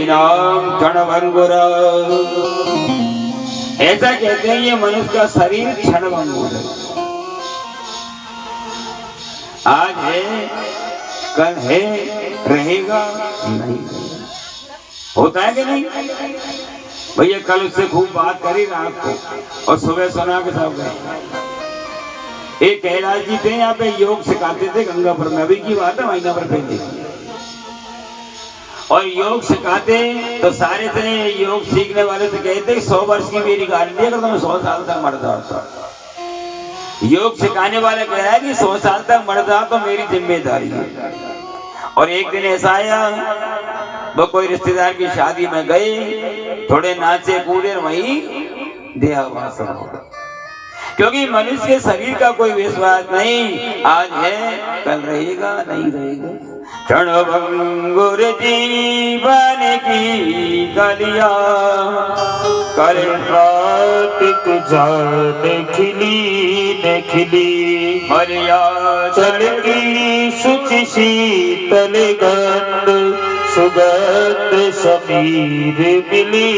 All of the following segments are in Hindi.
नाम क्षणभंगुर। ऐसा कहते हैं ये मनुष्य का शरीर क्षणभंगुर है। आज है, कल है, रहेगा नहीं। होता है कि नहीं भैया? कल उससे खूब बात करी रात को और सुबह सुना के सब गए। एक कैलाश जी थे, यहाँ पे योग सिखाते थे गंगापुर में, अभी की बात है, महीना भर पहले। और योग सिखाते तो सारे थे योग सीखने वाले से कहते 100 वर्ष की मेरी गारंटी अगर तुम 100 साल तक मर जाओ तो। योग सिखाने वाले कह रहा है कि 100 साल तक मर जाओ तो मेरी जिम्मेदारी है। और एक दिन ऐसा आया, वो कोई रिश्तेदार की शादी में गए, थोड़े नाचे कूदे, वहीं देहावसान हो गया। क्योंकि मनुष्य के शरीर का कोई विश्वास नहीं, आज है कल रहेगा नहीं रहेगा। क्षणभंगुर जीवन की गलिया कर प्रातिक जान खिली न खिली, मरिया चल की शुचि शीतल गंध, सुगंध समीर मिली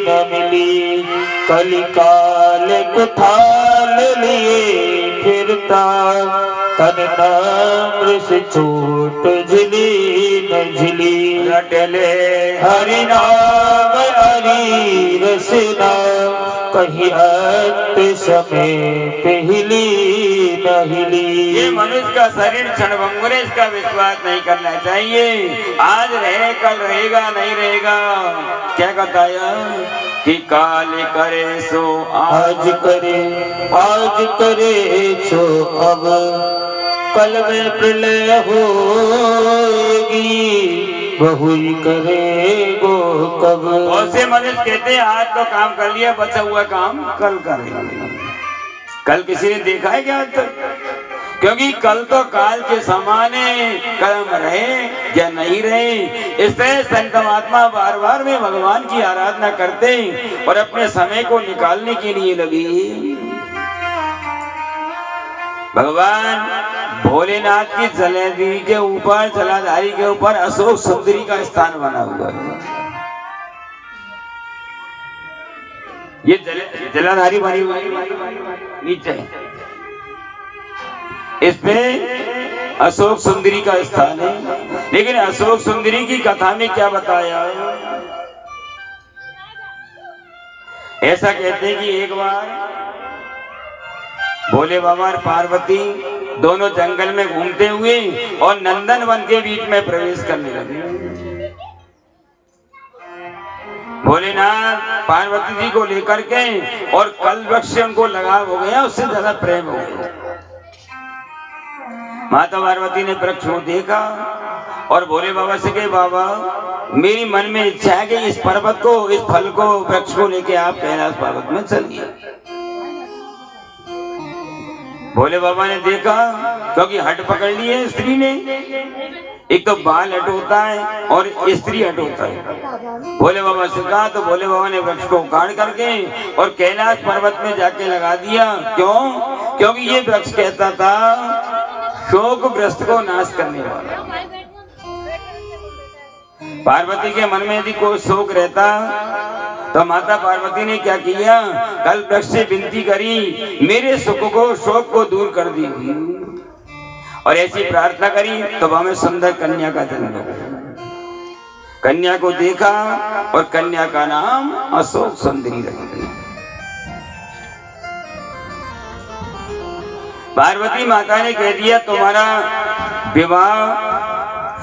न मिली। कलिकाल कुठाल लिए फिरता, तन नाम से चोट झिली न झिली। रटले हरि नाम हरि रसना, कहीं अंत समय पे हिली न हिली। ये मनुष्य का शरीर क्षणभंगुर है, इसका विश्वास नहीं करना चाहिए। आज रहे कल रहेगा नहीं रहेगा। क्या बताया कि काल करे सो आज करे सो अब, कल में प्रलय होगी, बहु करेगो कब। बहुत से मनुष्य कहते हैं आज तो काम कर लिया, बचा हुआ काम कल करेंगे। कल किसी ने देखा है क्या आज तक? क्योंकि कल तो काल के समान है, कर्म रहे या नहीं रहे। इसलिए संत महात्मा बार बार में भगवान की आराधना करते और अपने समय को निकालने के लिए लगे। भगवान भोलेनाथ की जलाधारी के ऊपर अशोक सुंदरी का स्थान बना हुआ है। ये जलाधारी बनी हुई नीचे, इसमें अशोक सुंदरी का स्थान है। लेकिन अशोक सुंदरी की कथा में क्या बताया? ऐसा कहते हैं कि एक बार भोले बाबा और पार्वती दोनों जंगल में घूमते हुए और नंदन वन के बीच में प्रवेश करने लगे। भोलेनाथ पार्वती जी को लेकर के और कल वृक्ष से उनको लगाव हो गया, उससे ज्यादा प्रेम हो गया। माता पार्वती ने वृक्ष को देखा और भोले बाबा से कहे, बाबा मेरी मन में इच्छा है कि इस पर्वत को, इस फल को, वृक्ष को लेके आप कैलाश पर्वत में चलिए। भोले बाबा ने देखा, क्योंकि हट पकड़ ली है स्त्री ने, एक तो बाल हट होता है और स्त्री हट होता है। भोले बाबा से कहा तो भोले बाबा ने वृक्ष को उखाड़ करके और कैलाश पर्वत में जाके लगा दिया। क्यों? क्योंकि ये वृक्ष कहता था शोकग्रस्त को नाश करने वाला। पार्वती के मन में यदि कोई शोक रहता तो माता पार्वती ने क्या किया? कल वृक्ष से विनती करी, मेरे सुख को, शोक को दूर कर दीजिए। और ऐसी प्रार्थना करी तो हमें सुंदर कन्या का जन्म हो। कन्या को देखा और कन्या का नाम अशोक सुंदरी रख दिया। पार्वती माता ने कह दिया तुम्हारा विवाह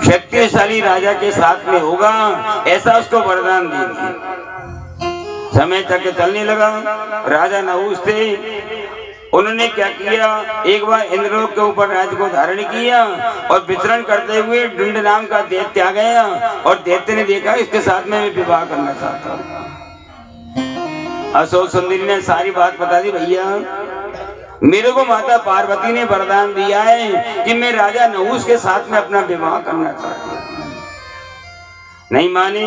शक्तिशाली राजा के साथ में होगा, ऐसा उसको वरदान दे दिया। समय तक चलने लगा। राजा नहुस थे, उन्होंने क्या किया? एक बार इंद्रलोक के ऊपर राज्य को धारण किया और विचरण करते हुए डुंड नाम का दैत्य आ गया और दैत्य ने देखा इसके साथ में विवाह करना चाहता हूं। अशोक सुंदरी ने सारी बात बता दी, भैया मेरे को माता पार्वती ने वरदान दिया है कि मैं राजा नहुस के साथ में अपना विवाह करना चाहती हूँ। नहीं माने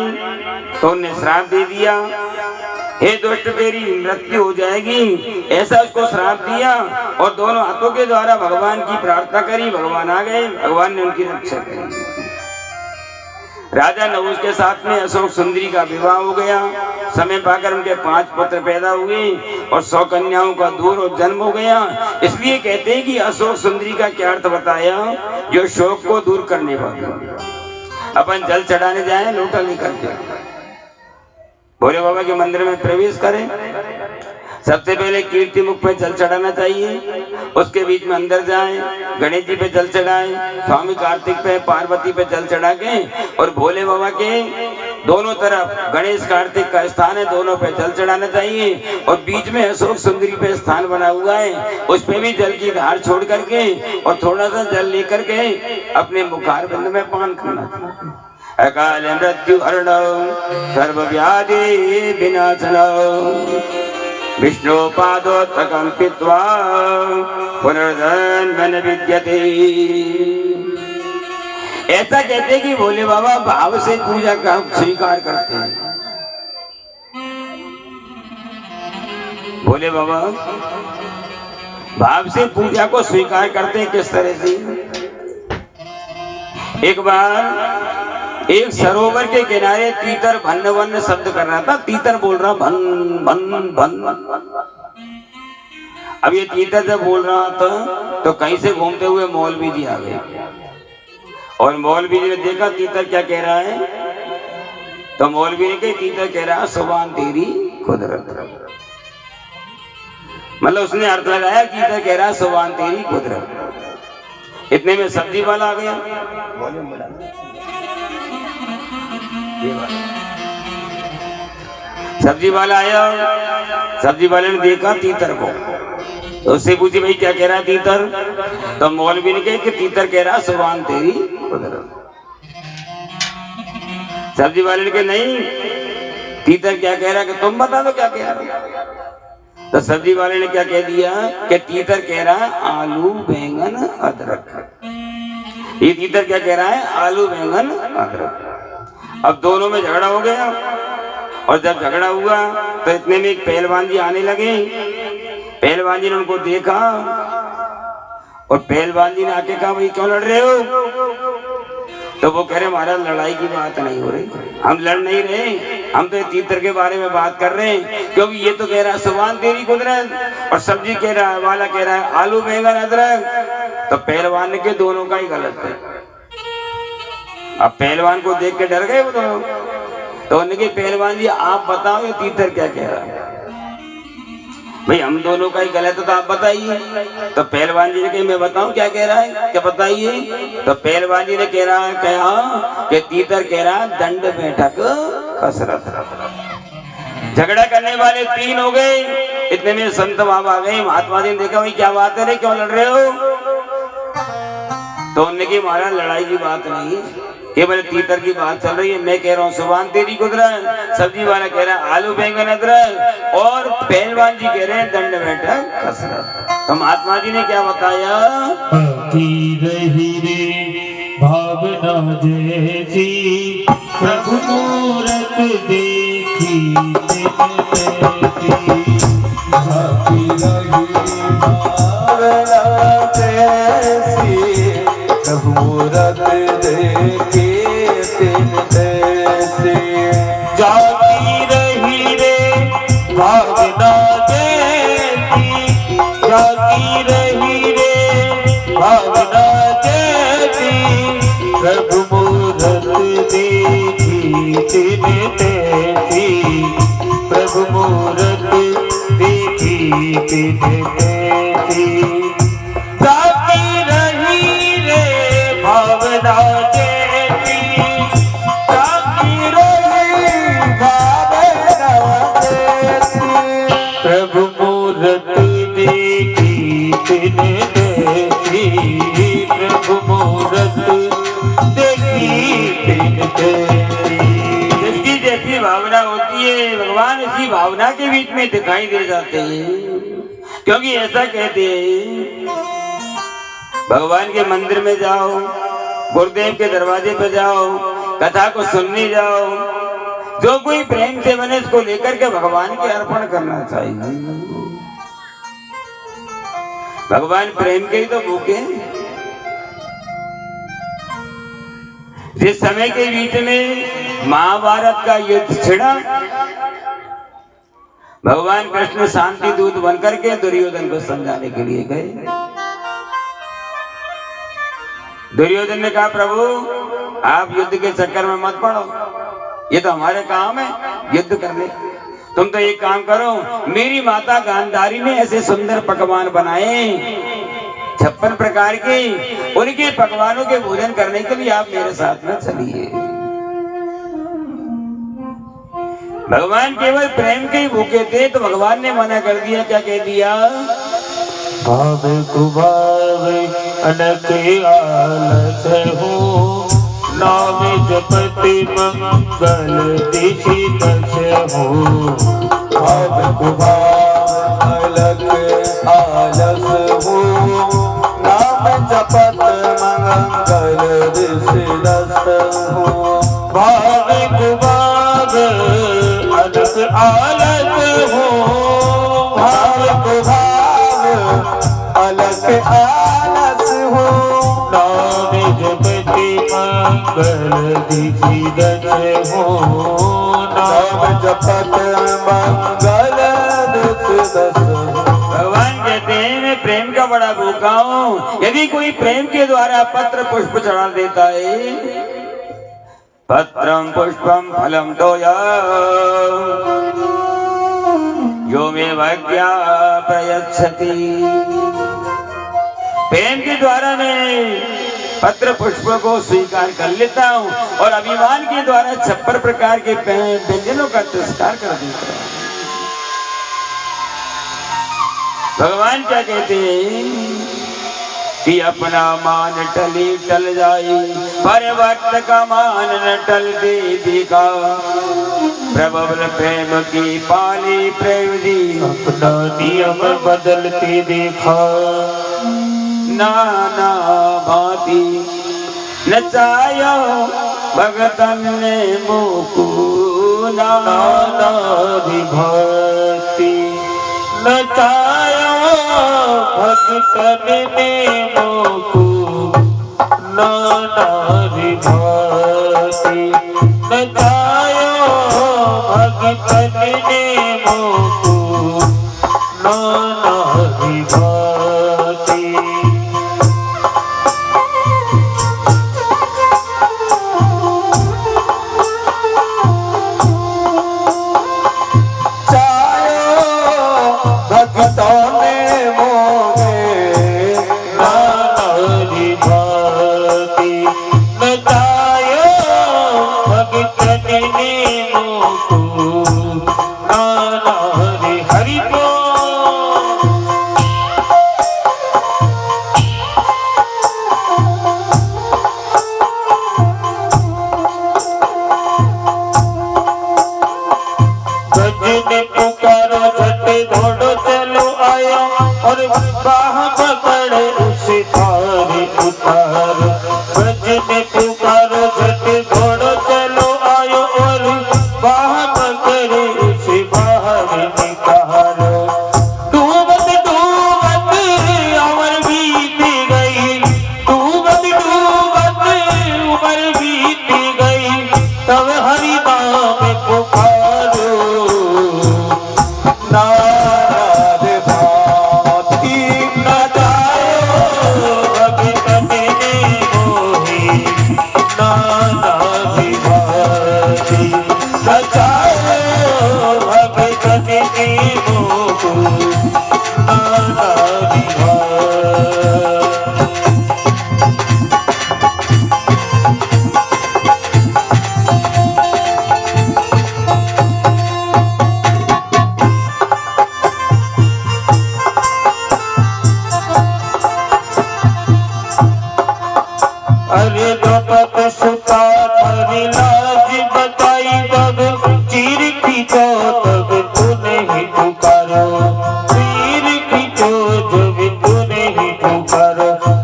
तो उन्हें श्राप दे दिया हे दुष्ट तेरी मृत्यु हो जाएगी, ऐसा उसको श्राप दिया। और दोनों हाथों के द्वारा भगवान की प्रार्थना करी, भगवान आ गए, भगवान ने उनकी रक्षा करी। राजा नहुष के साथ में अशोक सुंदरी का विवाह हो गया। समय पाकर उनके 5 पुत्र पैदा हुए और 100 कन्याओं का दूर और जन्म हो गया। इसलिए कहते हैं कि अशोक सुंदरी का क्या अर्थ बताया, जो शोक को दूर करने वाली। अपन जल चढ़ाने जाए, लोटा लेकर के भोले बाबा के मंदिर में प्रवेश करें, सबसे पहले कीर्ति मुख पे जल चढ़ाना चाहिए। उसके बीच में अंदर जाएं, गणेश जी पे जल चढ़ाएं, स्वामी कार्तिक पे, पार्वती पे जल चढ़ा के, और भोले बाबा के दोनों तरफ गणेश कार्तिक का स्थान है, दोनों पे जल चढ़ाना चाहिए। और बीच में अशोक सुंदरी पे स्थान बना हुआ है, उस पे भी जल की धार छोड़ करके और थोड़ा सा जल लेकर के अपने मुखार बिंद में पान करना चाहिए। अकाल मृत्यु हरणौ सर्वव्याधि विनाशनौ विष्णु पादोत्तकं पीत्वा पुनर्जन्म न विद्यते। ऐसा कहते कि भोले बाबा भाव से पूजा का स्वीकार करते हैं। भोले बाबा भाव से पूजा को स्वीकार करते हैं। किस तरह से? एक बार एक सरोवर के किनारे तीतर भन्न भन्न शब्द कर रहा था। तीतर बोल रहा भन भन भन। अब ये तीतर जब बोल रहा था तो कहीं से घूमते हुए मौलवी जी आ गए, और मौलवी जी ने देखा तीतर क्या कह रहा है, तो मौलवी ने कहा तीतर कह रहा है सुभान तेरी कुदरत। मतलब उसने अर्थ लगाया, तीतर कह रहा है सुभान तेरी कुदरत। इतने में सब्जी वाला आ गया, सब्जी वाला आया। सब्जी वाले ने देखा तीतर को, तो उससे पूछी भाई क्या कह रहा है तीतर, तो मौलवी ने कहा कि तीतर कह रहा सुभान तेरी कुदरत। सब्जी वाले ने कहा नहीं, तीतर क्या कह रहा है कि तुम बता दो क्या कह रहा है। तो सब्जी वाले ने क्या कह दिया कि तीतर कह रहा है आलू बैंगन अदरक। ये तीतर क्या कह रहा है, आलू बैंगन अदरक। अब दोनों में झगड़ा हो गया, और जब झगड़ा हुआ तो इतने में एक पहलवान जी आने लगे। पहलवान जी ने उनको देखा, और पहलवान जी ने आके कहा भाई क्यों लड़ रहे हो, तो वो कह रहे महाराज लड़ाई की बात नहीं हो रही, हम लड़ नहीं रहे, हम तो तीतर के बारे में बात कर रहे हैं। क्योंकि ये तो कह रहा है सुभान तेरी कुदरत, और सब्जी कह रहा है वाला कह रहा है आलू बैंगन अदरक। तो पहलवान के दोनों का ही गलत है। अब पहलवान को देख के डर गए वो तो उन्होंने कहा पहलवान जी आप बताओ ये तीतर क्या कह रहा है। भाई हम दोनों का ही गलत है तो आप बताइए। तो पहलवान जी ने कहा मैं बताऊं क्या कह रहा है, क्या बताइए। तो पहलवान जी ने कह रहा है कहा कि तीतर कह रहा है दंड बैठक कसरत। झगड़ा करने वाले 3 हो गए। इतने में संत बाबा आ गए। महात्मा जी ने देखा भाई क्या बात है रे, क्यों लड़ रहे हो। तो उन्होंने कहा महाराज लड़ाई की बात नहीं है, केवल तीतर की बात चल रही है। मैं कह रहा हूँ सुभान तेरी कुदरत, सब्जी वाला कह रहा है आलू बैंगन अदरक, और पहलवान जी कह रहे हैं दंड बैठक कसरत। तो महात्मा जी ने क्या बताया, रही रे भावना जैसी प्रभु मूरत देखी मूरत देखे तिन तैसे। जाती रही रे भावना जैसी, जाती रही रे भावना जैसी प्रभु मूरत देखी तिन तैसी। प्रभु मूरत देखी तिन तैसी। जाती रही रे भावना जैसी, जाती रही भावना जैसी प्रभु मूरत देखी तिन तैसी। प्रभु मूरत देखी तिन तैसी। जिसकी जैसी भावना होती है भगवान इसी भावना के बीच में दिखाई दे जाते हैं। क्योंकि ऐसा कहते हैं भगवान के मंदिर में जाओ, गुरुदेव के दरवाजे पे जाओ, कथा को सुनने जाओ, जो कोई प्रेम से बने उसको लेकर के भगवान के अर्पण करना चाहिए। भगवान प्रेम के ही तो भूखे हैं। जिस समय के बीच में महाभारत का युद्ध छिड़ा, भगवान कृष्ण शांति दूत बनकर के दुर्योधन को समझाने के लिए गए। दुर्योधन ने कहा, प्रभु आप युद्ध के चक्कर में मत पड़ो, ये तो हमारे काम है युद्ध करने। तुम तो एक काम करो, मेरी माता गांधारी ने ऐसे सुंदर पकवान बनाए 56 प्रकार के, उनके पकवानों के भोजन करने के लिए आप मेरे साथ में चलिए। भगवान केवल प्रेम के ही भूखे थे, तो भगवान ने मना कर दिया। क्या कह दिया? भाव कुभाव अनक आलस हो, नाम जपति मंगल दिशि दश हो। भाव कुभाव अलग आलस हो, नाम जपत मंगल दिशि दश हो। भाव कुभाव अलग आलस हो, भाव कुभाव अलग आलस हो। नाम जपति मंगल दिशि दश हो, नाम जपत मंगल दिशि दश हो। भगवान कहते हैं मैं प्रेम का बड़ा भूखा हूँ। यदि कोई प्रेम के द्वारा पत्र पुष्प चढ़ा देता है, पत्रम पुष्पम फलम तोया यो मे भक्त्या प्रयच्छति। प्रेम के द्वारा मैं पत्र पुष्प को स्वीकार कर लेता हूँ और अभिमान के द्वारा 56 प्रकार के व्यंजनों का तिरस्कार कर देता हूँ। भगवान क्या कहते हैं कि अपना मान टली टल जाई, पर वक्त का मान न टलते देखा। प्रबल प्रेम की पाली प्रेम दी, अपना नियम बदलते देखा। नाना भांति नचायो भगतन ने मोकू, नाना भांति नचायो भगतन ने मोकू। नाना भांति नचायो भगतन ने मोकू। नाना भांति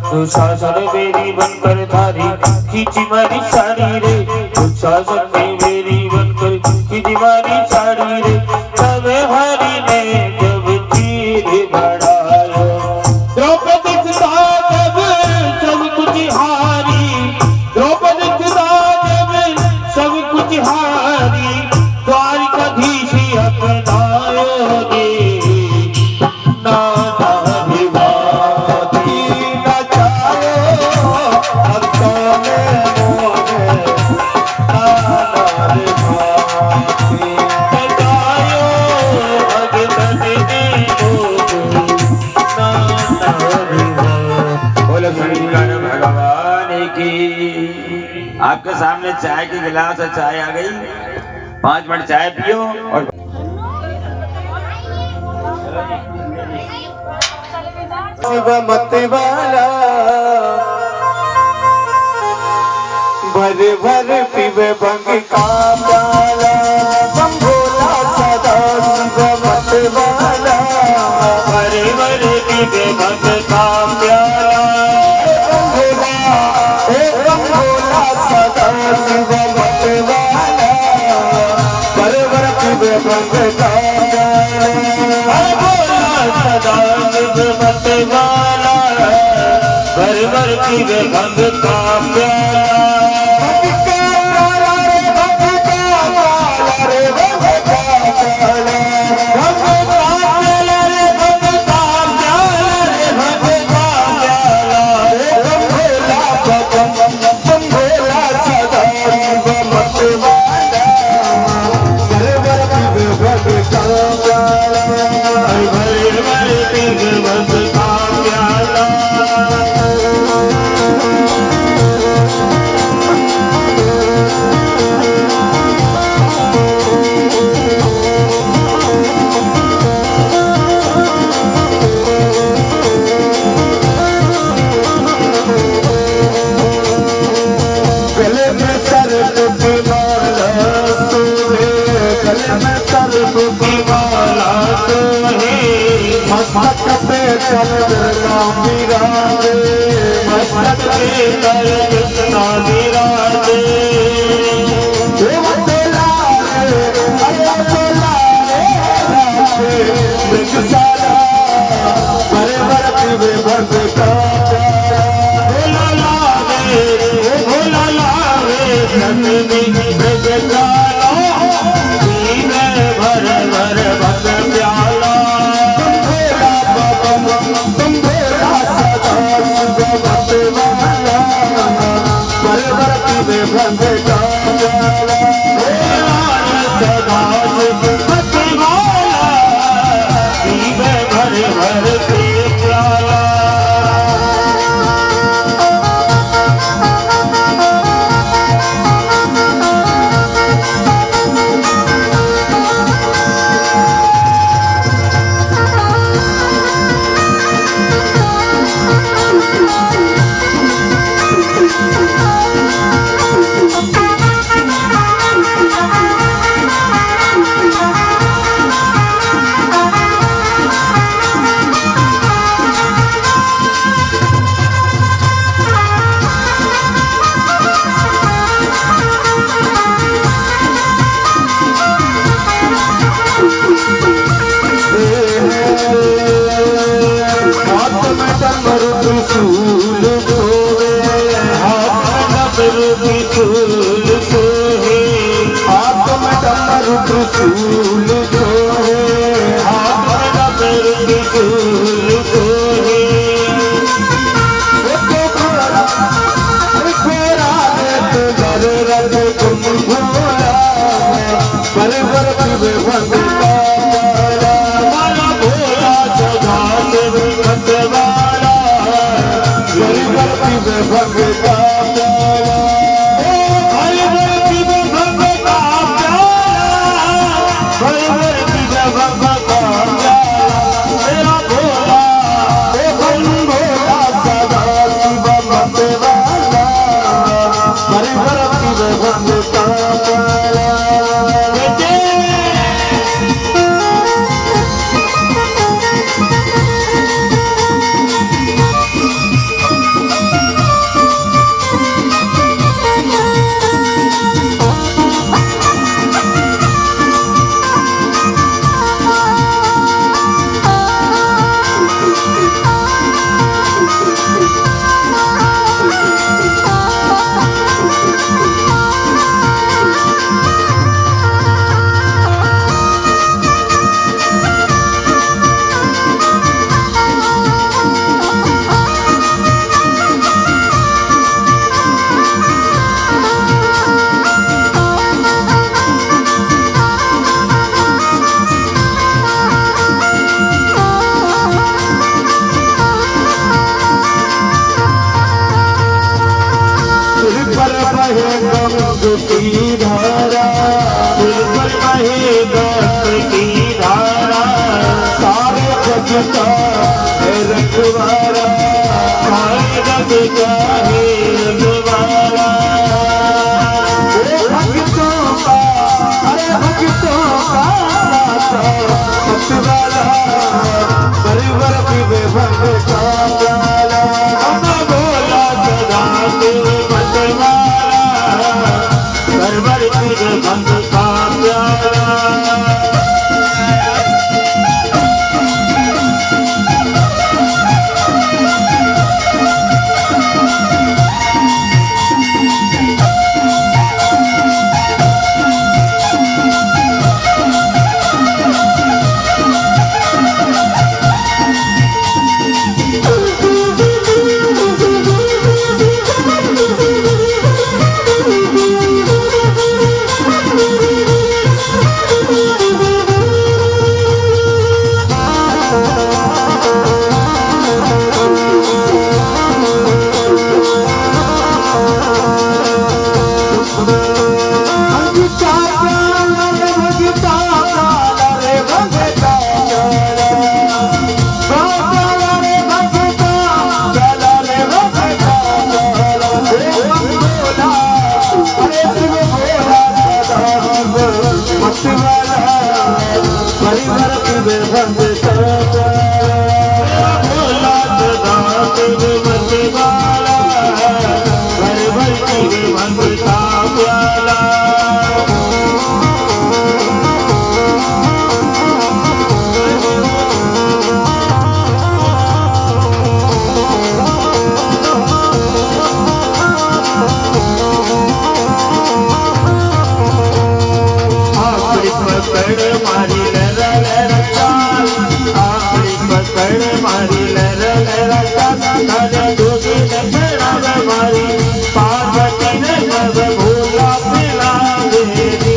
दुशासन मेरी बनकर धारी खींची मारी साड़ी रे। दुशासन ने मेरी बनकर दीवानी साड़ी रे तब हरि ने जब चीर बढ़ायो द्रौपदी सुधा जब सब कुछ हारी द्रौपदी सुधा जब सब कुछ हारी द्वारिकाधीश अपनायो रे नाना विवादी नचायो भक्तों में मोहे नाना विवादी नचायो भगतन ने मोहे नाना विवादी। बोलो शंकर भगवान की। आपके सामने चाय की गिलास है, चाय आ गई, 5 मिनट चाय पियो और शिव मत वाला भर भर पीवे भंग का प्याला बम भोला सदा शिव मत वाला भर भर पीवे भंग का प्याला बम भोला सदा शिव मत वाला भर भर पीवे भंग का प्याला सदा शिव मत वाला भर भर पीवे भंग का प्याला मस्तक पे चंद्रमा विराजे मस्तक पे कृष्णा विराजे मृगशाला भरे भर पीवे भग का भोला लावे नंदनी मृगशाला पीवे भर भर भग प्याला भंग का प्याला सदा भक्त वाला पीवे भर भर के प्याला त्रिशूल सोहे हाथ में डमरू त्रिशूल सोहे घोड़ा तो घर रथ तुम घोड़ा पर पीवे भंग का प्याला माला भोला सदा शिव मत वाला पर पीवे भंग का प्याला की धारा, बिल्कुल बहे दोस्त की धारा, सारे जग का है रखवारा, सारे जग का है रखवारा। भक्तों का, अरे भक्तों का मतवाला, परिवर पीवे भंग का प्याला, भोला सदा शिव मतवाला, परवर पीवे भंग का प्याला। परिवर पीवे भंग का प्याला, भोला सदा शिव मतवाला, परवर पीवे भंग का प्याला। आपड़ी पकड़ मारी लहरा लहरा चाल, आपड़ी पकड़ मारी लहरा लहरा चाल, धारा जोगी ने चढ़ावे मारी, पार्वती ने सब भोला पिलावे दी।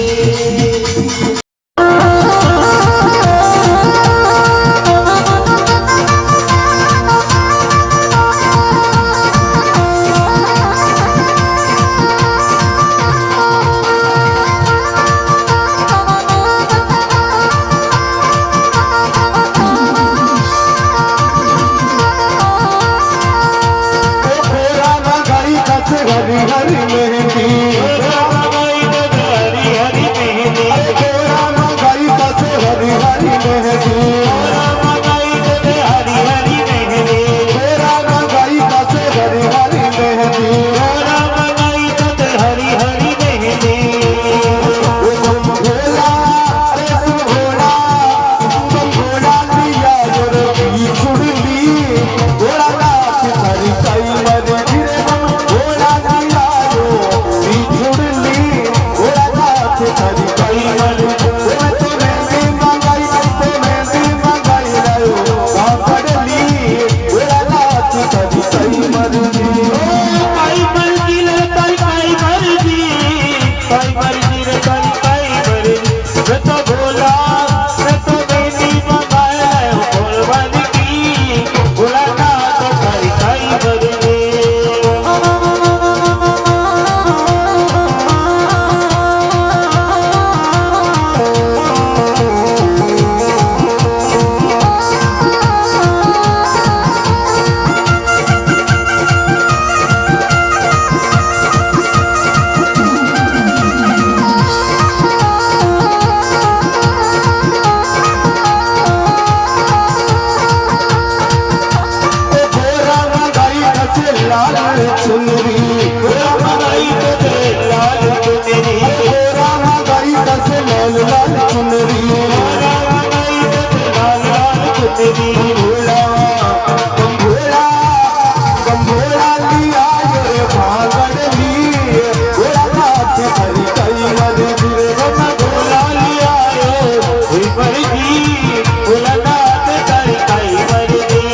हरी हरी मेहंदी, रामा बाई ने हरी हरी मेहंदी, रामा गाई का से हरी हरी मेहंदी, रामा बाई ने हरी हरी मेहंदी, रामा गाई का से हरी हरी मेहंदी, रामा बाई ने हरी हरी मेहंदी। तुम भोला, अरे तुम भोला लिया जोर छुड़ ली, भोला नाथ हरी कई मरी रे भोला लिया जो छुड़ ली, भोला नाथ हरी कई मरी, तो मेहंदी मंगाई लायो पकड़ ली, भोला नाथ हरी कई मरी। काई मर्जी रे काई मर्जी, काई मर्जी रे काई मर्जी, वे तो भोला वे तो बेटी मंगाए बोलवन की, भोला ना तो काई मर्जी। लाल चुनरी, रामा बाई ने लाल चुनरी, रामा गाई का से लाल लाल चुनरी, रामा बाई ने लाल लाल चुनरी, भोला भोला लिया ये भागड़ ली, भोला नाथ हरी कई मरी रे भोला लिया रे मर्जी, भोला ना तो काई मर्जी।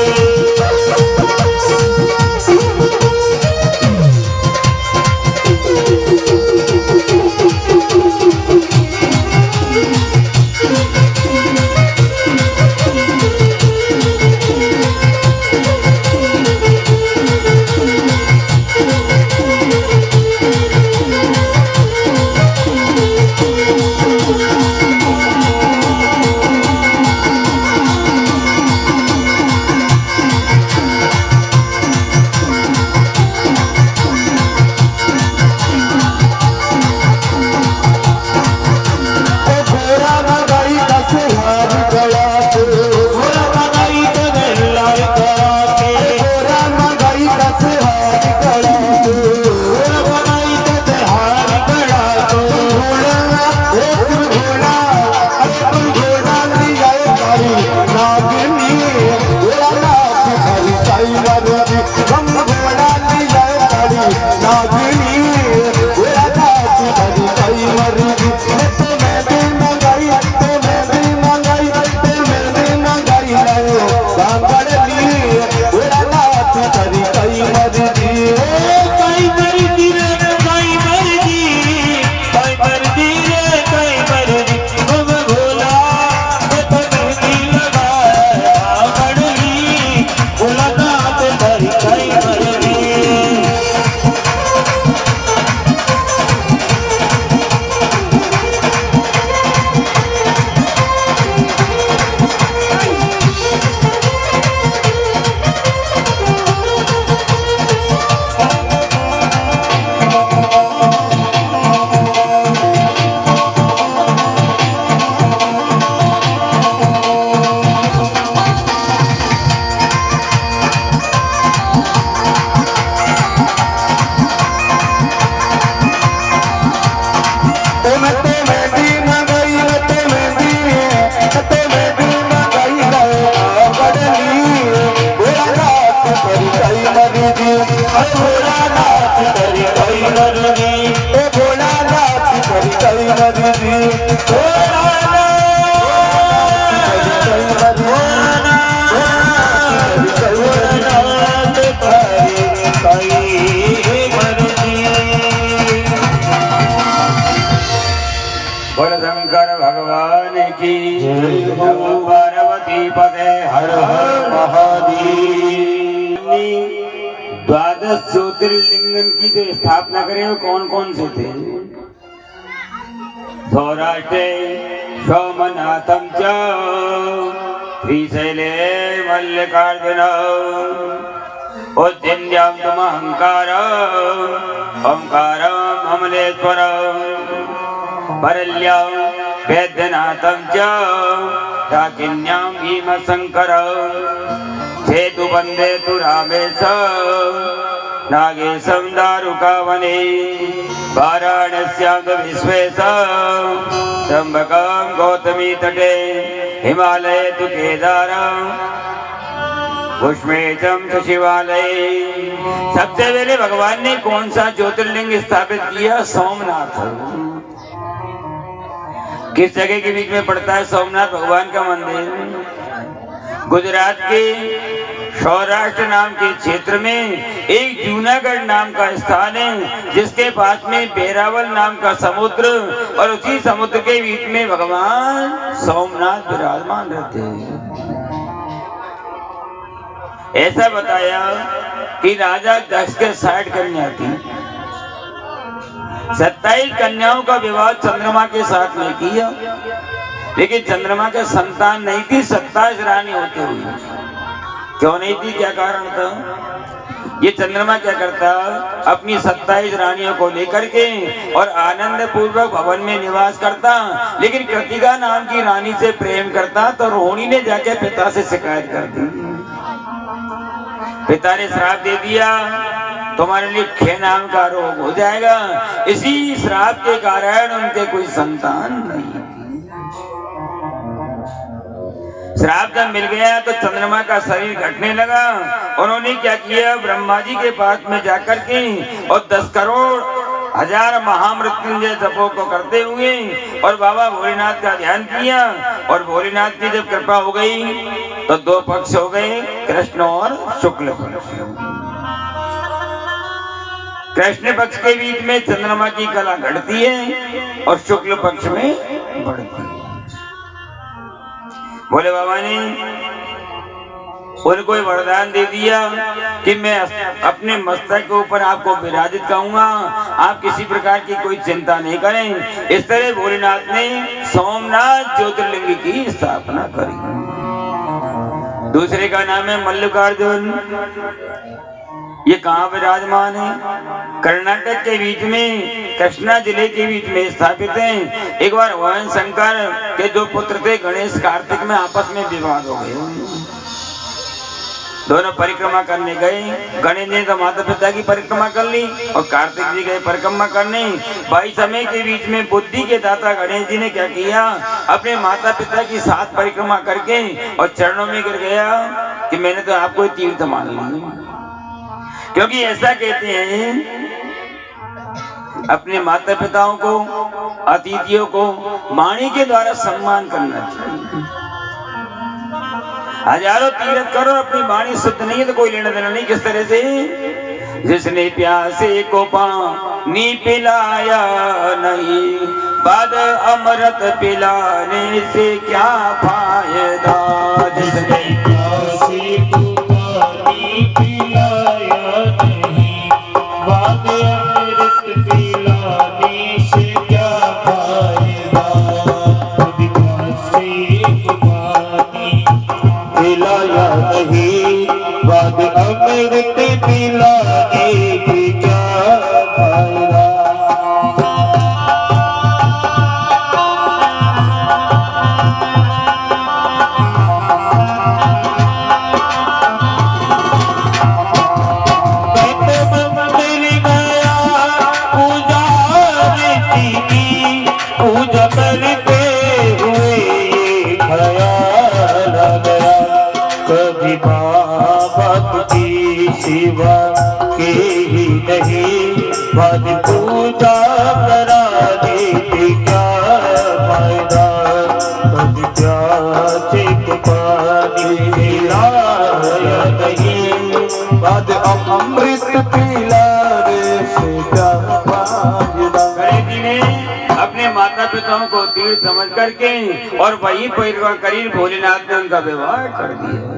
भोलानाथ करी कई मर्जी ए भोलानाथ करी कई मर्जी बोल शंकर भगवान की नमो पार्वती पते हर हर महादेव। द्वादश ज्योतिर्लिंगन की जो स्थापना करे वो कौन कौन से थे? सौराष्ट्रे सोमनाथम च श्रीशैले मल्लिकार्जुन उज्जैन्यां तुमहंकार ओंकार अमलेश्वर परल्यां वैद्यनाथं च दाकिन्यां भीमशंकर सेतुबन्धे तु रामेश नागेशं दारुकावने वाराणस्यां विश्वेश त्र्यंबकं गौतमी तटे हिमालये तु केदारं पुष्पेशम शिवालय। सबसे पहले भगवान ने कौन सा ज्योतिर्लिंग स्थापित किया? सोमनाथ। किस जगह के बीच में पड़ता है सोमनाथ भगवान का मंदिर? गुजरात के सौराष्ट्र नाम के क्षेत्र में एक जूनागढ़ नाम का स्थान है, जिसके पास में बेरावल नाम का समुद्र और उसी समुद्र के बीच में भगवान सोमनाथ विराजमान रहते हैं। ऐसा बताया कि राजा दक्ष के 60 कन्या थी। 27 कन्याओं का विवाह चंद्रमा के साथ में किया, लेकिन चंद्रमा के संतान नहीं थी। 27 रानी होते हुए क्यों नहीं थी? क्या कारण था? ये चंद्रमा क्या करता? अपनी 27 रानियों को लेकर के और आनंद पूर्वक भवन में निवास करता, लेकिन कृतिका नाम की रानी से प्रेम करता तो रोहिणी ने जाके पिता से शिकायत कर दी। पिता ने श्राप दे दिया, तुम्हारे लिए क्षय नाम का रोग हो जाएगा। इसी श्राप के कारण उनके कोई संतान नहीं। श्राप जब मिल गया तो चंद्रमा का शरीर घटने लगा। उन्होंने क्या किया? ब्रह्मा जी के पास में जाकर के और 10 करोड़ हजार महामृत्युंजय जपों को करते हुए और बाबा भोलेनाथ का ध्यान किया। और भोलेनाथ की जब कृपा हो गई तो 2 पक्ष हो गए, कृष्ण और शुक्ल पक्ष। कृष्ण पक्ष के बीच में चंद्रमा की कला घटती है और शुक्ल पक्ष में बढ़ती है। भोले बाबा ने उनको वरदान दे दिया कि मैं अपने मस्तक के ऊपर आपको विराजित करूंगा, आप किसी प्रकार की कोई चिंता नहीं करें। इस तरह भोलेनाथ ने सोमनाथ ज्योतिर्लिंग की स्थापना करी। दूसरे का नाम है मल्लिकार्जुन। ये कहाँ विराजमान है? कर्नाटक के बीच में, कृष्णा जिले के बीच में स्थापित है। एक बार भगवान शंकर के 2 पुत्र थे, गणेश कार्तिक, में आपस में विवाद हो गए। दोनों परिक्रमा करने गए। गणेश ने तो माता पिता की परिक्रमा कर ली और कार्तिक जी गए परिक्रमा करने। भाई समय के बीच में बुद्धि के दाता गणेश जी ने क्या किया? अपने माता पिता की 7 परिक्रमा करके और चरणों में गिर गया कि मैंने तो आपको तीर्थ मान लिया। क्योंकि ऐसा कहते हैं अपने माता पिताओं को, अतिथियों को वाणी के द्वारा सम्मान करना चाहिए। हजारों तीर्थ करो, अपनी वाणी शुद्ध नहीं है तो कोई लेना देना नहीं। किस तरह से? जिसने प्यासे को पानी पिलाया नहीं, बाद अमृत पिलाने से क्या फायदा। जिसने प्यासे को पानी पिलाया नहीं, बाद अमृत पिलाने से क्या फायदा। प्यासे को पानी पिलाया नहीं, बाद अमृत पिलाने से क्या फायदा। मंदिर ही नहीं, बाद पूजा करा देती क्या फायदा, कभी प्यासे को पानी पिलाया नहीं, बाद अमृत पिलाने से क्या फायदा। गणेश जी ने अपने माता पिताओं को तीर्थ समझ करके और वही करीब भोलेनाथ ने उनका विवाह कर दिया।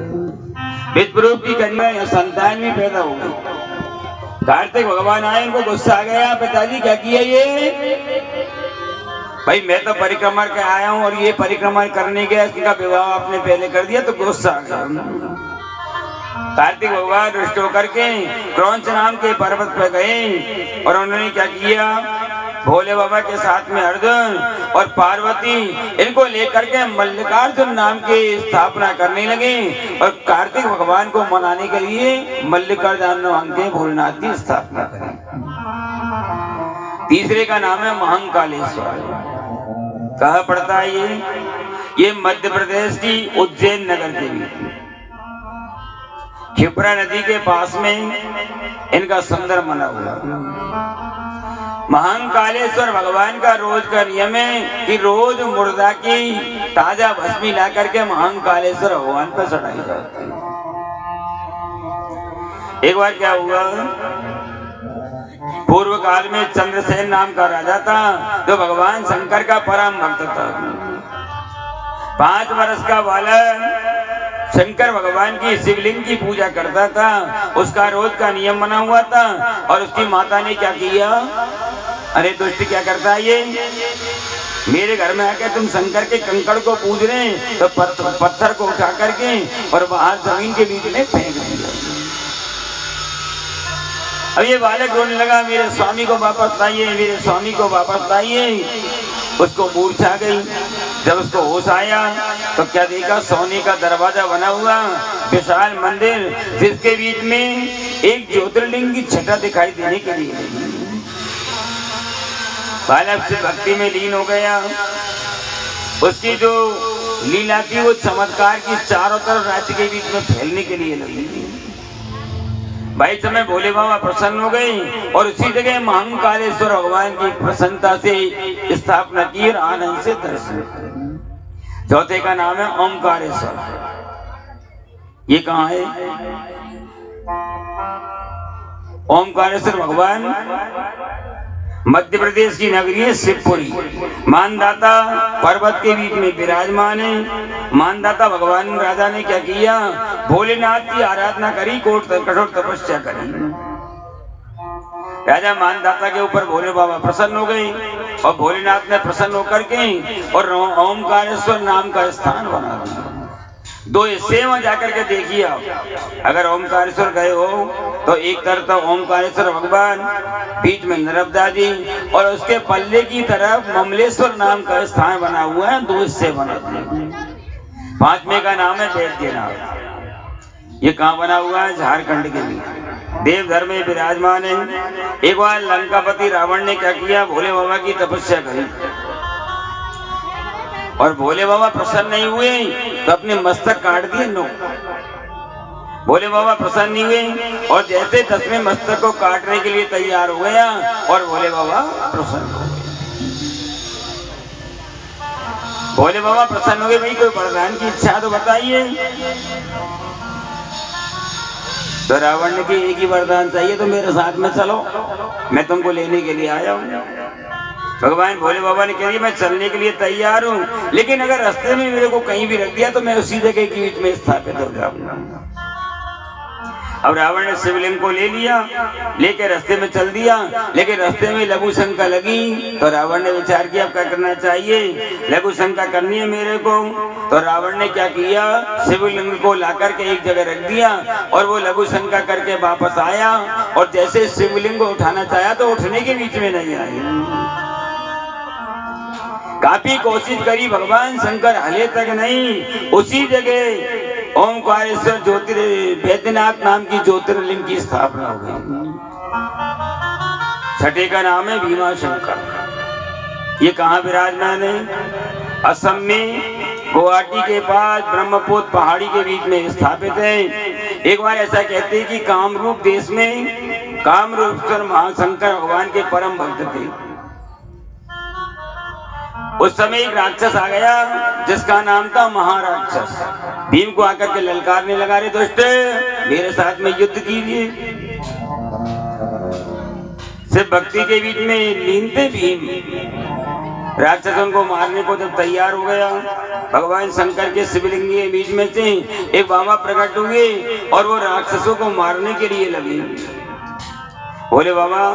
विश्वरूप की कन्या संतान भी पैदा हो गई। कार्तिक भगवान आए, उनको गुस्सा आ गया, पिताजी क्या किया ये? भाई मैं तो परिक्रमा के आया हूँ और ये परिक्रमा करने गया, इसका विवाह आपने पहले कर दिया, तो गुस्सा आ गया। कार्तिक भगवान रुष्ट होकर के क्रौंच नाम के पर्वत पर गए और उन्होंने क्या किया, भोले बाबा के साथ में अर्जुन और पार्वती इनको लेकर के मल्लिकार्जुन नाम की स्थापना करने लगे और कार्तिक भगवान को मनाने के लिए मल्लिकार्जुन नाम के भोलेनाथ की स्थापना करी। तीसरे का नाम है महंकालेश्वर। कहाँ पड़ता है ये मध्य प्रदेश की उज्जैन नगर के बीच, क्षिप्रा नदी के पास में इनका सुंदर बना हुआ। महंकालेश्वर भगवान का रोज का नियम है कि रोज मुर्दा की ताजा भस्मी ला करके महंकालेश्वर भगवान पर चढ़ाई जाती है। एक बार क्या हुआ, पूर्व काल में चंद्रसेन नाम का राजा था जो भगवान शंकर का परम भक्त था। 5 वर्ष का बालक शंकर भगवान की शिवलिंग की पूजा करता था। उसका रोज का नियम बना हुआ था और उसकी माता ने क्या किया, अरे दुष्ट क्या करता है ये, मेरे घर में आकर तुम शंकर के कंकड़ को पूज रहे हैं, तो पत्थर को उठा करके और बाहर जमीन के बीच में फेंक दिया। अब ये बालक रोने लगा, मेरे स्वामी को वापस लाइए, मेरे स्वामी को वापस लाइए। उसको मूर्छा गई। जब उसको होश आया तो क्या देखा, सोने का दरवाजा बना हुआ विशाल मंदिर, जिसके बीच में एक ज्योतिर्लिंग की छटा दिखाई देने के लिए। बालक से भक्ति में लीन हो गया। उसकी जो लीला थी वो चमत्कार की चारों तरफ राज्य के बीच में फैलने के लिए लगी। भाई समय भोले बाबा प्रसन्न हो गए और उसी जगह महंकालेश्वर भगवान की प्रसन्नता से स्थापना की और आनंद से दर्शन। चौथे का नाम है ओमकारेश्वर। ये कहाँ है? ओमकारेश्वर भगवान मध्य प्रदेश की नगरी है शिवपुरी। मानदाता पर्वत के बीच में विराजमान है। मानदाता भगवान राजा ने क्या किया, भोलेनाथ की आराधना करी, कठोर तपस्या करी। राजा मानदाता के ऊपर भोले बाबा प्रसन्न हो गए और भोलेनाथ ने प्रसन्न होकर के और ओमकारेश्वर नाम का स्थान बना दिया। 2 हिस्से में जाकर के देखिए आप, अगर ओमकारेश्वर गए हो तो एक तरफ तो ओमकारेश्वर भगवान, बीच में नर्मदा जी और उसके पल्ले की तरफ ममलेश्वर नाम का स्थान बना हुआ है। 2 हिस्से बना दिए। 5वें का नाम है बैद्यनाथ। ये कहाँ बना हुआ है? झारखंड के लिए देवधर में विराजमान है। एक बार लंकापति रावण ने क्या किया, भोले बाबा की तपस्या करी और भोले बाबा प्रसन्न नहीं हुए तो अपने मस्तक काट दिए। भोले बाबा प्रसन्न नहीं हुए और जैसे 10वें मस्तक को काटने के लिए तैयार हो गया और भोले बाबा प्रसन्न हो गए। भोले बाबा प्रसन्न हो गए, भाई कोई वरदान की इच्छा तो बताइए। तो रावण ने कि एक ही वरदान चाहिए, तो मेरे साथ में चलो, मैं तुमको लेने के लिए आया हूँ। भगवान भोले बाबा ने कह दिया मैं चलने के लिए तैयार हूँ, लेकिन अगर रास्ते में मेरे को कहीं भी रख दिया तो मैं उसी जगह के बीच में स्थापित हो जाऊंगा। अब रावण ने शिवलिंग को ले लिया, लेके रास्ते में चल दिया, लेकिन रास्ते में लघु शंका लगी तो रावण ने विचार किया अब क्या करना चाहिए, लघु शंका करनी है मेरे को। तो रावण ने क्या किया, शिवलिंग को लाकर के एक जगह रख दिया और वो लघु शंका करके वापस आया और जैसे शिवलिंग को उठाना चाहा तो उठने के बीच में नहीं आया। काफी कोशिश करी, भगवान शंकर हले तक नहीं। उसी जगह ओमकारेश्वर बैद्यनाथ नाम की ज्योतिर्लिंग की स्थापना हो गई। छठे का नाम है भीमाशंकर। ये कहाँ विराजमान है? असम में गुवाहाटी के पास ब्रह्मपुत्र पहाड़ी के बीच में स्थापित है। एक बार ऐसा कहते हैं कि कामरूप देश में कामरूपेश्वर महाशंकर भगवान के परम भक्त थे। उस समय एक राक्षस आ गया जिसका नाम था महाराक्षस। भीम को आकर के ललकारने लगा, रे दोस्त मेरे साथ में युद्ध कीजिए। सिर्फ भक्ति के बीच में लीन थे भीम। राक्षसों को मारने को जब तैयार हो गया, भगवान शंकर के शिवलिंग के बीच में से एक बाबा प्रकट हुए और वो राक्षसों को मारने के लिए लगे। बोले बाबा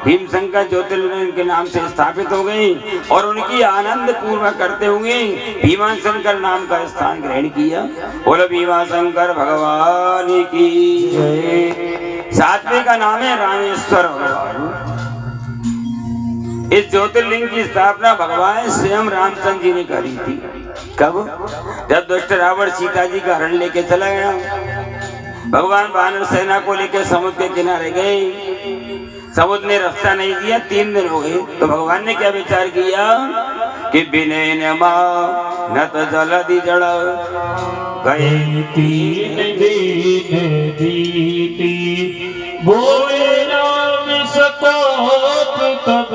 भीम शंकर ज्योतिर्लिंग के नाम से स्थापित हो गए और उनकी आनंद पूर्वक करते हुए भीमा शंकर नाम का स्थान ग्रहण किया। बोले भीमा शंकर भगवान की जय। सातवें का नाम है रामेश्वर भगवान। इस ज्योतिर्लिंग की स्थापना भगवान स्वयं रामचंद्र जी ने करी थी। कब? जब दुष्ट रावण सीता जी का हरण लेके चला गया। भगवान वानर सेना को लेकर समुद्र के किनारे गए। समुद्र ने रास्ता नहीं दिया, 3 दिन हो गए। तो भगवान ने क्या विचार किया कि बिने न तो जलधि जड़ गए 3 दिन बीती, बोले राम सकोप तब